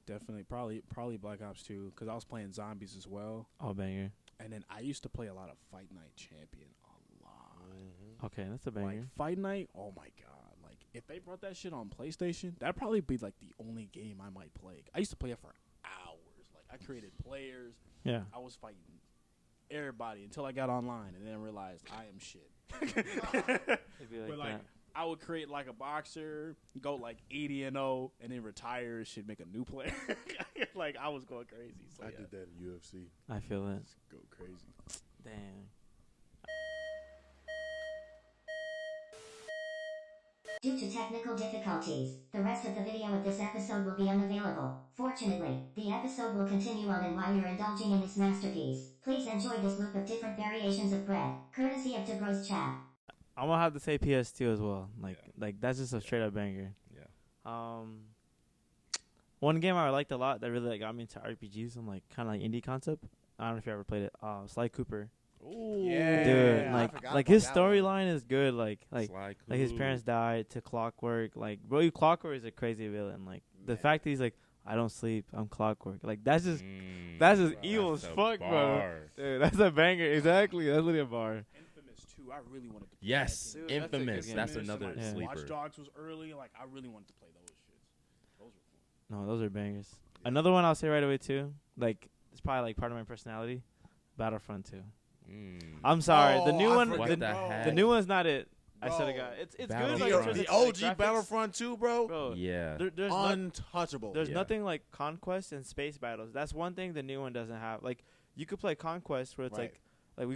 Definitely, probably Black Ops 2 because I was playing zombies as well, Oh, banger. and then I used to play a lot of Fight Night Champion a lot. Okay, that's a banger. Like Fight Night, oh my god! Like if they brought that shit on PlayStation, that'd probably be like the only game I might play. I used to play it for hours. Like I created players. Yeah. I was fighting everybody until I got online and then realized I am shit. It'd be like But like that. I would create like a boxer, go like 80-0, and then retire and shit, make a new player. Like I was going crazy. So I yeah. did that in UFC. I feel it. Go crazy. Damn. Due to technical difficulties, the rest of the video of this episode will be unavailable. Fortunately, the episode will continue on, and while you're indulging in this masterpiece, please enjoy this loop of different variations of bread, courtesy of DeBro's chat. I'm gonna have to say PS2 as well. Like that's just a straight up banger. Yeah. One game I liked a lot that really got me into RPGs and like kind of like indie concept. I don't know if you ever played it. Sly Cooper. Ooh. Yeah. Dude, I like forgot like about his that one. storyline is good. Like Sly like his Cooper. parents died to Clockwork. Like bro, Clockwork is a crazy villain. Like the fact that he's like, I don't sleep, I'm Clockwork. Like that's just that's just evil as That's a fuck, bro. bar. Dude, that's a banger. Exactly, that's literally a bar. Infamous 2, I really wanted to play Yes, that game. Dude, that's a good Infamous. game. That's Infamous and, another like, Yeah. Watch sleeper. Dogs was early. Like I really wanted to play those shits. Those were fun. No, those are bangers. Another one I'll say right away too. Like it's probably like part of my personality. Battlefront 2. I'm sorry, the Oh, new I one. What forget- the bro. heck? The new one's not it. I Bro. said it got it's good. Battlefront. Like, in terms The of, OG like, graphics. Battlefront 2, bro. Bro. Yeah. Untouchable. There's Yeah. nothing like conquest and space battles. That's one thing the new one doesn't have. Like you could play conquest where it's Right. like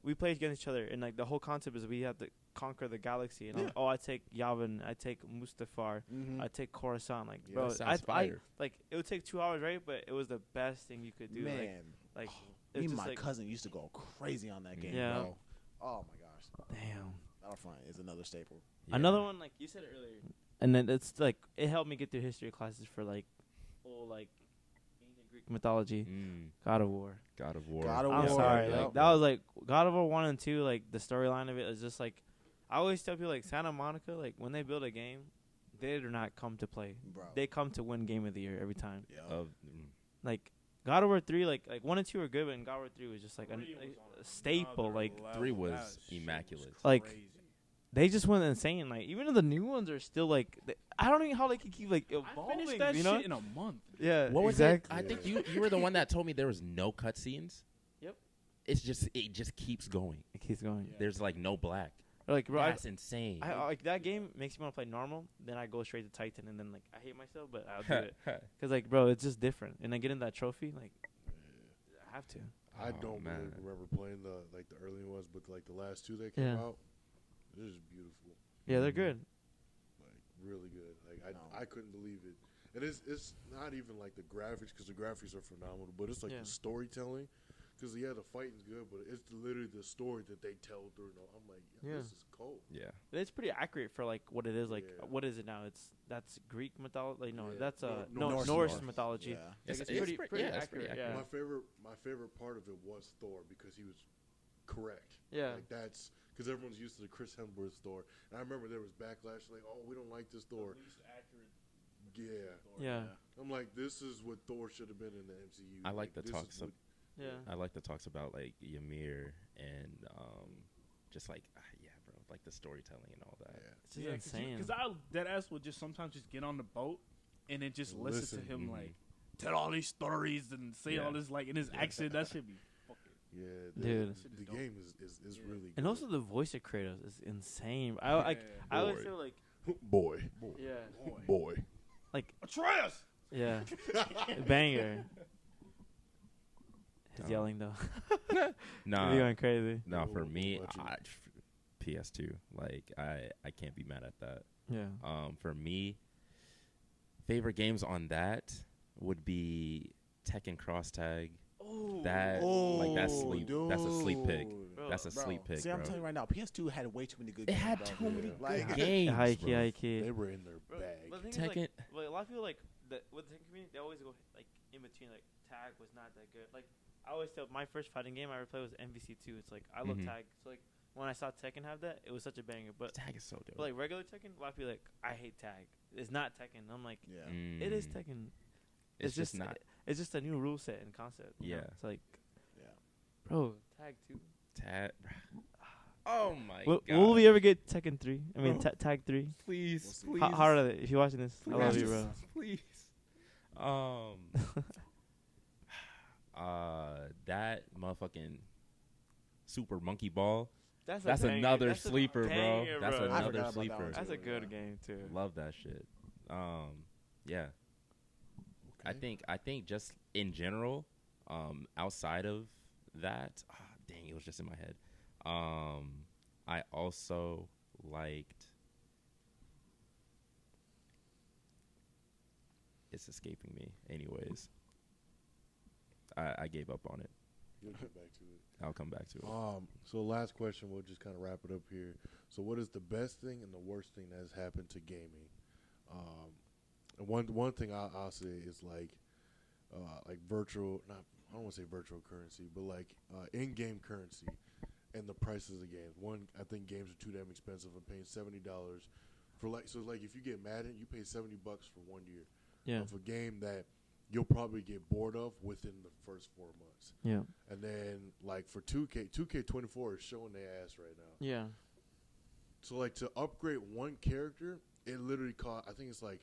we play against each other, and like the whole concept is we have to conquer the galaxy. And Yeah. I take Yavin, I take Mustafar, Mhm. I take Coruscant. Like Yeah, bro, that sounds I fire. like it would take 2 hours, right? But it was the best thing you could do. Man, Like me it's and just my like, cousin used to go crazy on that game, Yeah. bro. Oh my gosh, damn. Battlefront is another staple. Yeah. Another one, like you said it earlier, and then it's like it helped me get through history classes for like old like ancient Greek mythology. God of War. God of War. God of I'm War, sorry, yeah. like that was like God of War 1 and 2. Like the storyline of it is just like I always tell people like Santa Monica. Like when they build a game, they do not come to play. Bro. They come to win Game of the Year every time. Yeah. Like God of War 3, like 1 and 2 are good, but God of War 3 was just like Three a was on staple. another Like level. 3 was That shit immaculate. Like, crazy. they just went insane. Like even though the new ones are still like I don't know how they can keep like I evolving. finished that you know? shit in a month. Yeah. What was exactly. it? I think you were the one that told me there was no cutscenes. Yep. It just keeps going. It keeps going. Yeah. There's like no black. Like bro, That's insane. I like that game makes me want to play normal. Then I go straight to Titan, and then like I hate myself, but I'll do it because like bro, it's just different. And I get in that trophy, like I have to. I Oh, don't man. really remember playing the early ones, but like the last 2 that came Yeah. out, this is beautiful. Yeah, they're good. like really good. Like No. I couldn't believe it, and it's not even like the graphics because the graphics are phenomenal, but it's like Yeah. the storytelling. Because the fighting's good, but it's literally the story that they tell through. I'm like, Yeah. this is cold. Yeah. But it's pretty accurate for like what it is. Like, Yeah. what is it now? That's Greek mythology. Like, no, Yeah. that's Norse Norse mythology. Yeah. Like, It's pretty pretty- yeah, it's accurate. pretty Yeah. My favorite part of it was Thor because he was correct. Yeah. Like that's because everyone's used to the Chris Hemsworth Thor, and I remember there was backlash like, oh, we don't like this Thor. Yeah, Yeah. I'm like, this is what Thor should have been in the MCU. I like the this talks is what- Yeah. I like the talks about like Ymir and just like yeah, bro, like the storytelling and all that. Yeah. It's just insane. Because I that ass would just sometimes just get on the boat and then just listen to him Mhm. like tell all these stories and say Yeah. all this like in his accent. That should be fucking. Yeah, Dude. the game is really good. And also the voice of Kratos is insane. I Yeah. I always Boy. feel like boy, yeah, boy. like Atreus. yeah, banger. His No. yelling though, Nah, he going crazy. no, for What me, about you? PS2. Like I can't be mad at that. Yeah, For me, favorite games on that would be Tekken Cross Tag. That like that's sleep. That's a sleep pick. Bro, That's a sleep pick, See, bro. I'm telling you right now, PS2 had way too many good It games. had bro. too many Like, good games, high bro. key. They were in their Bro, bag. but the thing is, Tekken. like a lot of people like with the Tekken community, they always go like in between. Like tag was not that good. Like I always tell my first fighting game I ever played was MVC2. It's like I love Mhm. tag. So like when I saw Tekken have that, it was such a banger. But Tag is so dope. like regular Tekken, a lot of people like I hate tag. It's not Tekken. I'm like yeah. it is Mm. Tekken. It's just not. It's just a new rule set and concept. you know? Yeah. It's like Yeah. bro, tag 2. Tag. Oh my Will god. we ever get Tekken 3? I mean Bro. tag 3. Please, We'll see. please. How hard are they? If you're watching this, I love you, Please. bro. Please. That motherfucking Super Monkey Ball. That's That's banger. another That's a sleeper, bro. banger, That's bro. I another forgot about that sleeper. one, That's a too, good yeah. game too. Love that shit. Yeah. Okay. I think just in general, outside of that, dang, it was just in my head. I also liked. It's escaping me. Anyways, I gave up on it. You'll get back to it. I'll come back to it. So last question, we'll just kind of wrap it up here. So what is the best thing and the worst thing that has happened to gaming? And one thing I'll say is like virtual, not I don't want to say virtual currency, but like in-game currency and the prices of games. One, I think games are too damn expensive. I'm paying $70 for like if you get Madden, you pay $70 for 1 year Yeah. of a game that you'll probably get bored of within the first 4 months. Yeah. And then, like, for 2K24 is showing their ass right now. Yeah. So, like, to upgrade one character, it literally cost, I think it's like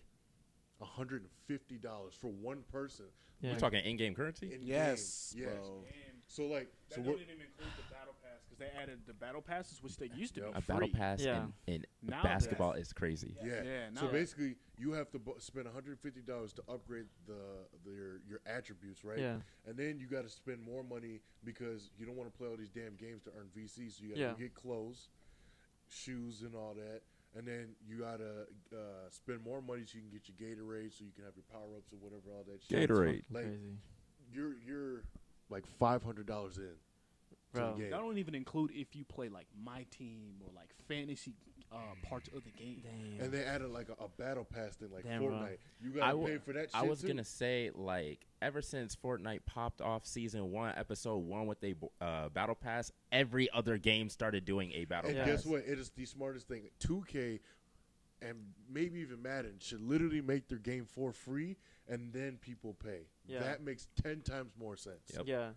$150 for one person. Yeah. We're talking in-game currency. In Yes, game. Yes. bro. So, like, That so don't what? even include the battle pass because they added the battle passes, which they used to Yep. be A free. battle pass Yeah. in Now basketball is crazy. Yeah. Yeah, So now- basically, you have to spend $150 to upgrade your attributes, right? Yeah. And then you got to spend more money because you don't want to play all these damn games to earn VC. So you got to Yeah. get clothes, shoes, and all that. And then you got to spend more money so you can get your Gatorade, so you can have your power ups or whatever, all that shit. Gatorade. Like, Crazy. You're like $500 in to Bro. the game. That don't even include if you play like my team or like fantasy parts of the game. Damn. And they added like a battle pass thing, like Damn, bro. Fortnite. You I got to w- pay for that shit I was too? gonna say, like, ever since Fortnite popped off season 1, episode 1 with a battle pass, every other game started doing a battle And Yeah. pass. guess what? It is the smartest thing. 2K and maybe even Madden should literally make their game for free, and then people pay. Yeah. That makes 10 times more sense. Yep. Yeah.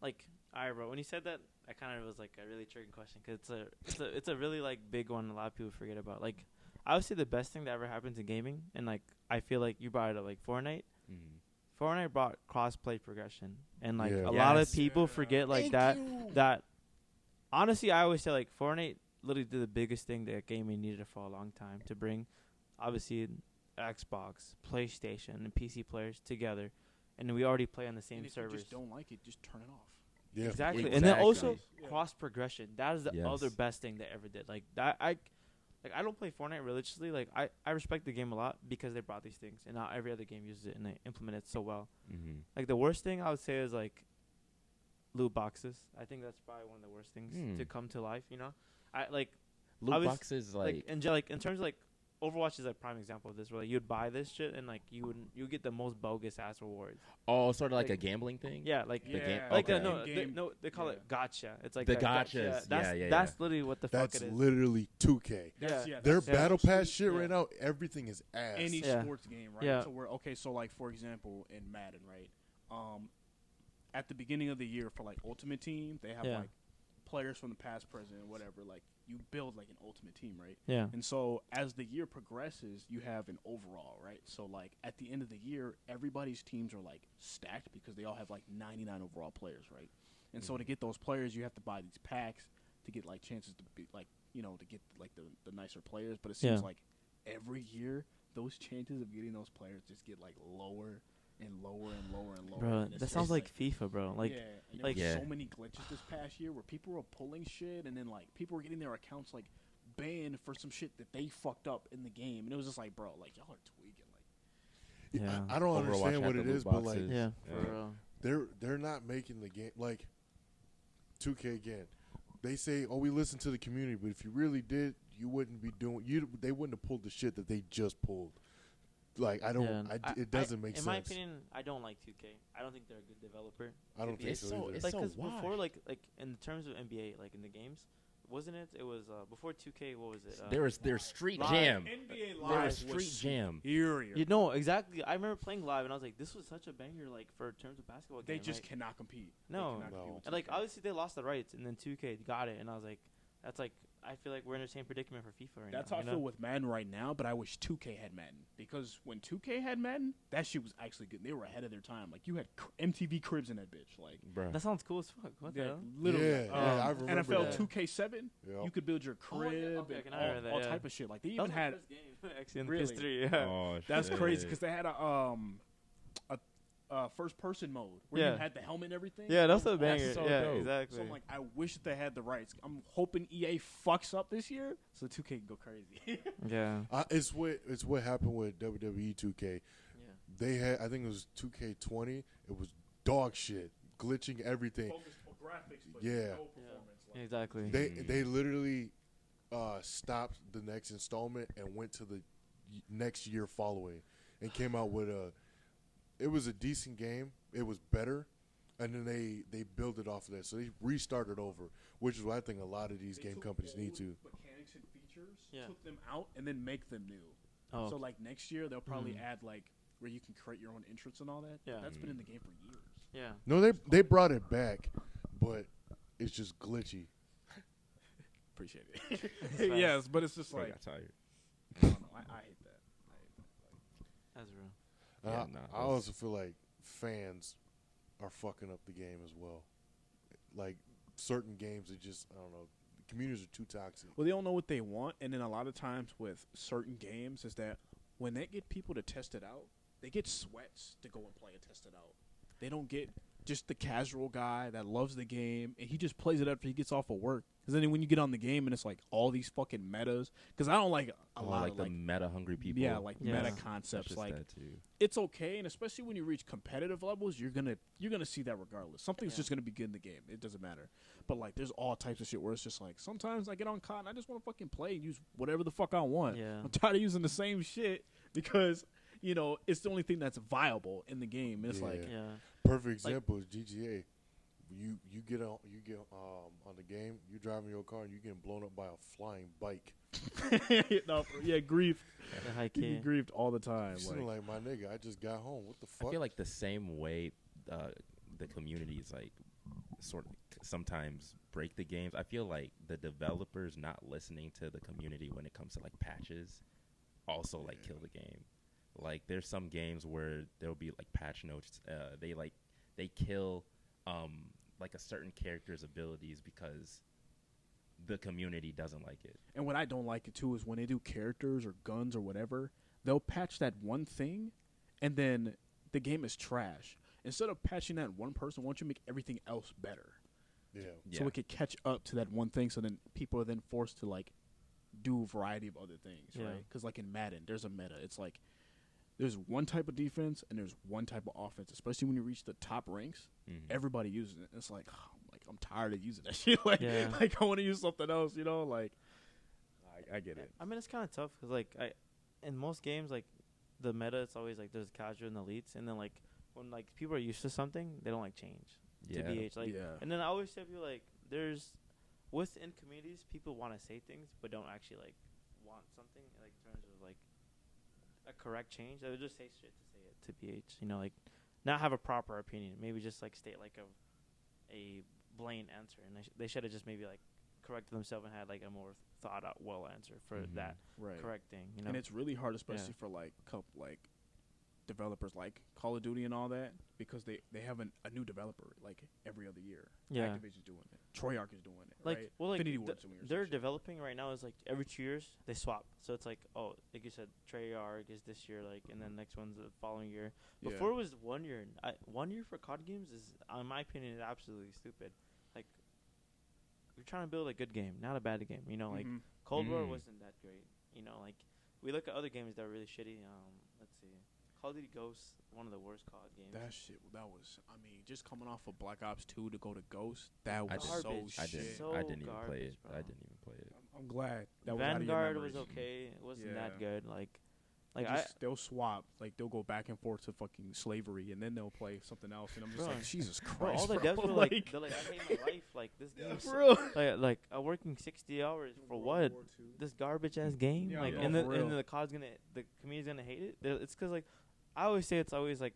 Like, all right, bro. When you said that, I kind of was like a really tricky question because it's a really like big one. A lot of people forget about. Like, I would say the best thing that ever happened to gaming, and like I feel like you brought it up, like Fortnite. Mhm. Fortnite brought cross-play progression, and like Yeah. a lot of Yes. people forget like that. Honestly, I always say like Fortnite literally did the biggest thing that gaming needed for a long time to bring, obviously, Xbox, PlayStation, and PC players together, and we already play on the same And if servers. you just don't like it, just turn it off. Yeah. Exactly. And then also Exactly. cross progression. That is the Yes. other best thing they ever did. Like that like I don't play Fortnite religiously. Like I respect the game a lot because they brought these things, and not every other game uses it and they implement it so well. Mm-hmm. Like the worst thing I would say is like loot boxes. I think that's probably one of the worst things to come to life. You know, I like Loot boxes, like in terms of like Overwatch is a prime example of this. Where like you'd buy this shit and like you get the most bogus ass rewards. oh, sort of like like- a gambling thing. Yeah, like The game- like okay. they call it gotcha. It's like The that gotchas. That's Yeah. that's literally what the fuck That's it is. literally 2K. That's, Yeah. Their that's battle mostly pass shit yeah. right now, everything is ass. any Yeah. sports game, right? Yeah. So we're okay. So like for example, in Madden, right? At the beginning of the year for like Ultimate Team, they have Yeah. like players from the past, present, whatever. Like you build like an Ultimate Team, right? Yeah. And so as the year progresses, you have an overall, right? So like at the end of the year, everybody's teams are like stacked because they all have like 99 overall players, right? And so to get those players, you have to buy these packs to get like chances to be like, you know, to get like the nicer players. But it seems Yeah. like every year those chances of getting those players just get like lower and lower and lower and lower. Bro, and it's that sounds just, like FIFA, bro. Like yeah, and like- there was Yeah. so many glitches this past year where people were pulling shit, and then like people were getting their accounts like banned for some shit that they fucked up in the game, and it was just like, bro, like y'all are tweaking, like Yeah. I don't Overwatch understand had what the it loot is, but like boxes. yeah, Yeah. for real. they're not making the game like 2K again. They say, "Oh, we listen to the community," but if you really did, you wouldn't be doing. They wouldn't have pulled the shit that they just pulled. Like I don't. Yeah. It doesn't make in sense. my opinion, I don't like 2K. I don't think they're a good developer. I don't think It's so so- either. it's Like so because before, washed. like in terms of NBA, like in the games, wasn't it? It was before 2K. What was it? There's Street Live. Jam. NBA There Live was Street was Jam. superior. You know exactly. I remember playing live, and I was like, "This was such a banger!" Like for terms of basketball, They game, just right? cannot compete. They No. cannot compete with And like 2K. obviously they lost the rights, and then 2K got it, and I was like, "That's like I feel like we're in the same predicament for FIFA right That's now." how I you feel know? with Madden right now, but I wish 2K had Madden. Because when 2K had Madden, that shit was actually good. They were ahead of their time. Like, you had MTV Cribs in that bitch. Like, Bro. That sounds cool as fuck. What the yeah, hell? literally. Yeah, yeah, I remember NFL that. 2K7, Yeah. you could build your Oh, yeah, crib okay, I and can remember that, all yeah. type of shit. Like, they That even was my had... first game actually in the Really? PS3. Yeah. Oh, That's shit. crazy, because they had a first-person mode where Yeah. you had the helmet and everything. Yeah, that's That a was banger. so Yeah, dope. exactly. So I'm like, I wish they had the rights. I'm hoping EA fucks up this year so 2K can go crazy. Yeah. It's what happened with WWE 2K. Yeah. They had, I think it was 2K20. It was dog shit, glitching everything. Focused on graphics, but Yeah. no performance. Like, Exactly. They literally stopped the next installment and went to the next year following and came out with it was a decent game. It was better, and then they built it off of that. So they restarted over, which is what I think a lot of these they game took companies need old to. mechanics and features, Yeah. took them out, and then make them new. Oh. So like next year they'll probably Mhm. add like where you can create your own entrance and all that. Yeah. That's been in the game for years. Yeah. No, they brought it back, but it's just glitchy. Appreciate it. Yes, but it's just Bro, I like got tired. I don't know. I hate that. That's real. Yeah, I also feel like fans are fucking up the game as well. Like certain games, it just I don't know. The communities are too toxic. Well, they don't know what they want, and then a lot of times with certain games is that when they get people to test it out, they get sweats to go and play and test it out. They don't get just the casual guy that loves the game and he just plays it after he gets off of work. Because then when you get on the game and it's like all these fucking metas, because I don't like a lot like of the like meta hungry people. yeah, like Yeah. meta That's concepts. Just Like that too. it's okay, and especially when you reach competitive levels, you're gonna see that regardless. Something's just gonna be good in the game. It doesn't matter. But like, there's all types of shit where it's just like sometimes I get on COD and I just want to fucking play and use whatever the fuck I want. Yeah. I'm tired of using the same shit because it's the only thing that's viable in the game. And it's like Yeah. Yeah. Perfect example is GTA. You get on the game. You're driving your car and you getting blown up by a flying bike. no, yeah, grief. The high You get key. griefed all the time. You seem like my nigga. I just got home. What the fuck? I feel like the same way the communities like sort of sometimes break the games. I feel like the developers not listening to the community when it comes to like patches also like kill the game. Like there's some games where there'll be like patch notes. They kill like a certain character's abilities because the community doesn't like it. And what I don't like it too is when they do characters or guns or whatever, they'll patch that one thing, and then the game is trash. Instead of patching that one person, why don't you make everything else better? yeah. So it could catch up to that one thing. So then people are then forced to like do a variety of other things, Yeah. right? Because like in Madden, there's a meta. It's like there's one type of defense and there's one type of offense. Especially when you reach the top ranks, everybody uses it. It's like, I'm tired of using that shit. Like, Yeah. like I want to use something else. You know, like I get it. I mean, it's kind of tough because like in most games, like the meta, it's always like there's casual and elites, and then like when like people are used to something, they don't like change to BH. Like, and then I always tell people like there's within communities, people want to say things but don't actually like want something like in terms of like a correct change. They would just say shit to say it to BH. You know, like not have a proper opinion. Maybe just like state like a blatant answer, and they should have just maybe like corrected themselves and had like a more thought out well answer for that correct thing. You know, And it's really hard, especially for like developers like Call of Duty and all that, because they have a new developer like every other year. Yeah. Activision's doing it. Treyarch is doing it. like right? well, like Infinity Ward's doing it or some they're shit. developing right now is like every 2 years they swap. So it's like, oh, like you said, Treyarch is this year, like, and then next one's the following year. Yeah. Before it was 1 year. 1 year for COD games is, in my opinion, is absolutely stupid. Like, you're trying to build a good game, not a bad game. You know, like Cold War wasn't that great. You know, like we look at other games that are really shitty. Let's see, Call of Duty Ghosts, one of the worst COD games. That shit. That was. I mean, just coming off of Black Ops 2 to go to Ghost. That was so Garbage. I shit. didn't. So I didn't even play garbage, it. bro. I didn't even play it. I'm glad that was out of your Vanguard was memories. okay. It wasn't that Yeah. good. Like They'll swap, like they'll go back and forth to fucking slavery, and then they'll play something else, and I'm just Bro. like, Jesus bro, Christ, all the bro. devs were like, they're like, I hate my life. Like this game, bro. like I'm working 60 hours for what? This garbage ass game. Yeah, like, no, and for the real. the community's gonna hate it. It's because like I always say it's always like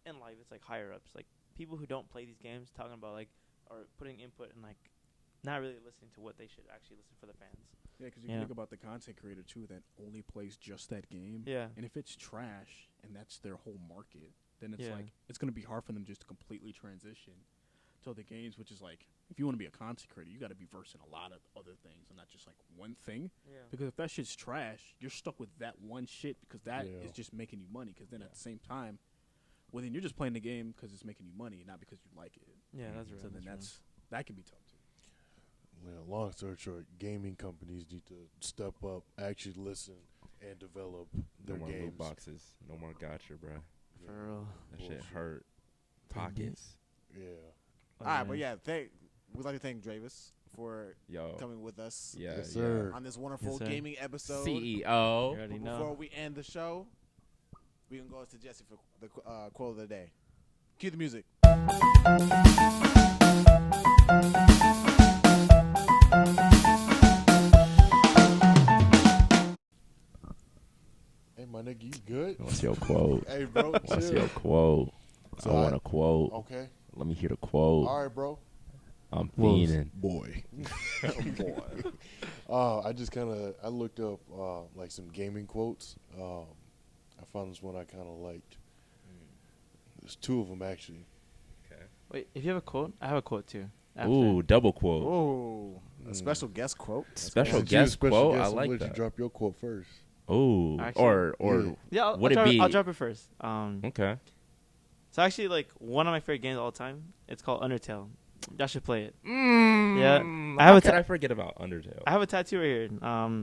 in life it's like higher ups, like people who don't play these games talking about like or putting input and like not really listening to what they should actually listen for the fans. Yeah, because you can think about the content creator too that only plays just that game. Yeah. And if it's trash and that's their whole market, then it's Yeah. like it's gonna be hard for them just to completely transition to other games. Which is like, if you want to be a content creator, you got to be versed in a lot of other things and not just like one thing. Yeah. Because if that shit's trash, you're stuck with that one shit because that Yeah. is just making you money. Because then at the same time, well, then you're just playing the game because it's making you money, not because you like it. Yeah, that's real. So then that can be tough too. Well, long story short, gaming companies need to step up, actually listen, and develop No their more loot games. boxes. No more gotcha, bro. For real. That shit Bullshit. hurt pockets. Yeah. All right, but yeah, we'd like to thank Dravus for Yo. coming with us Yeah. Yes, yeah. sir. on this wonderful Yes, sir. gaming episode. CEO. You already But know. before we end the show, we can go to Jesse for the quote of the day. Cue the music. Hey, my nigga, you good? What's your quote? Hey, bro, What's chill. your quote? So I want a quote. Okay. Let me hear the quote. All right, bro. I'm Wolves. fiending. Boy. I just kind of I looked up like some gaming quotes. I found this one I kind of liked. There's two of them actually. Wait, if you have a quote, I have a quote too. after. Ooh, double quote. Oh, a special guest quote. Special Since you a guest special quote. guest, I I'm like gonna let that. you drop your quote first. Ooh, Actually- or Yeah, I'll would it drop be? I'll drop it first. Okay. So actually, like one of my favorite games of all time. It's called Undertale. Y'all should play it. Yeah. I have How a could ta- I forget about Undertale? I have a tattoo right here.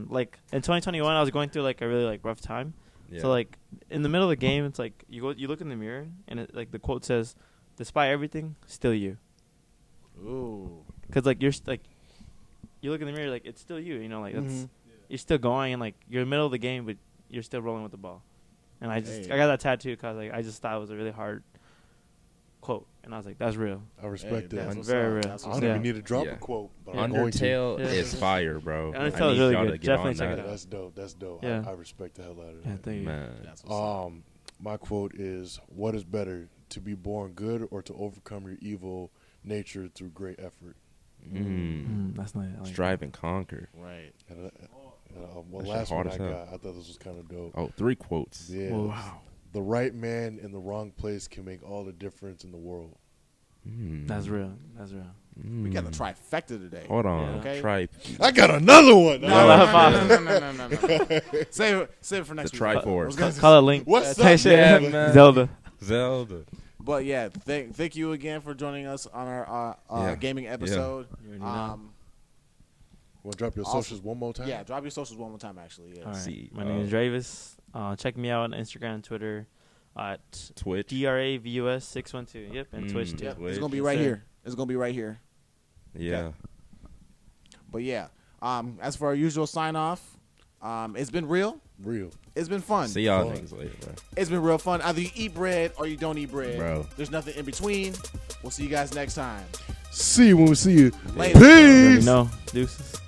Like in 2021, I was going through like a really like rough time. Yeah. So like in the middle of the game, it's like you look in the mirror, and it, like the quote says, "Despite everything, still you." Ooh. Because like like you look in the mirror, like it's still you. You know, like that's you're still going, and like you're in the middle of the game, but you're still rolling with the ball. And I Hey. got that tattoo because like I just thought it was a really hard quote, and I was like, that's real. I respect Hey, that. that's what's Very up. real. That's I what's don't up. even need to drop Yeah. a quote, but I'm going to. Undertale Yeah. is fire, bro. Undertale I is need really y'all good. to get Definitely on check it that. out. That's dope. That's dope. Yeah. I respect the hell out of Yeah, that. thank you. Man. That's what's up. My quote is, "What is better, to be born good or to overcome your evil nature through great effort?" That's nice. I like Strive and conquer. Right. And, That shit last hard one I as hell. got, I thought this was kind of dope. Oh, 3 quotes. Yeah. Whoa. Wow. The right man in the wrong place can make all the difference in the world. That's real. That's real. We got the trifecta today. Hold on. Yeah. Okay. Tripe. I got another one. No. Save it for next The week. Triforce. I was gonna say- Call it Link. What's Type up? shit. Yeah, man. Zelda. Zelda. But yeah, thank you again for joining us on our Yeah. gaming episode. You already know. Want to drop your Also- socials one more time? Yeah, drop your socials one more time. Actually, yeah. All right. See, My name is Dravus. Check me out on Instagram and Twitter at Twitch. DRAVUS 612. Yep, and Twitch too. Yep, Twitch. it's gonna be Yes, right sir. here. It's gonna be right here. Yeah. But yeah, as for our usual sign off, it's been real. Real. It's been fun. See y'all Fun. niggas later, bro. It's been real fun. Either you eat bread or you don't eat bread. Bro. There's nothing in between. We'll see you guys next time. See you when we see you. Later. You Peace. know, deuces.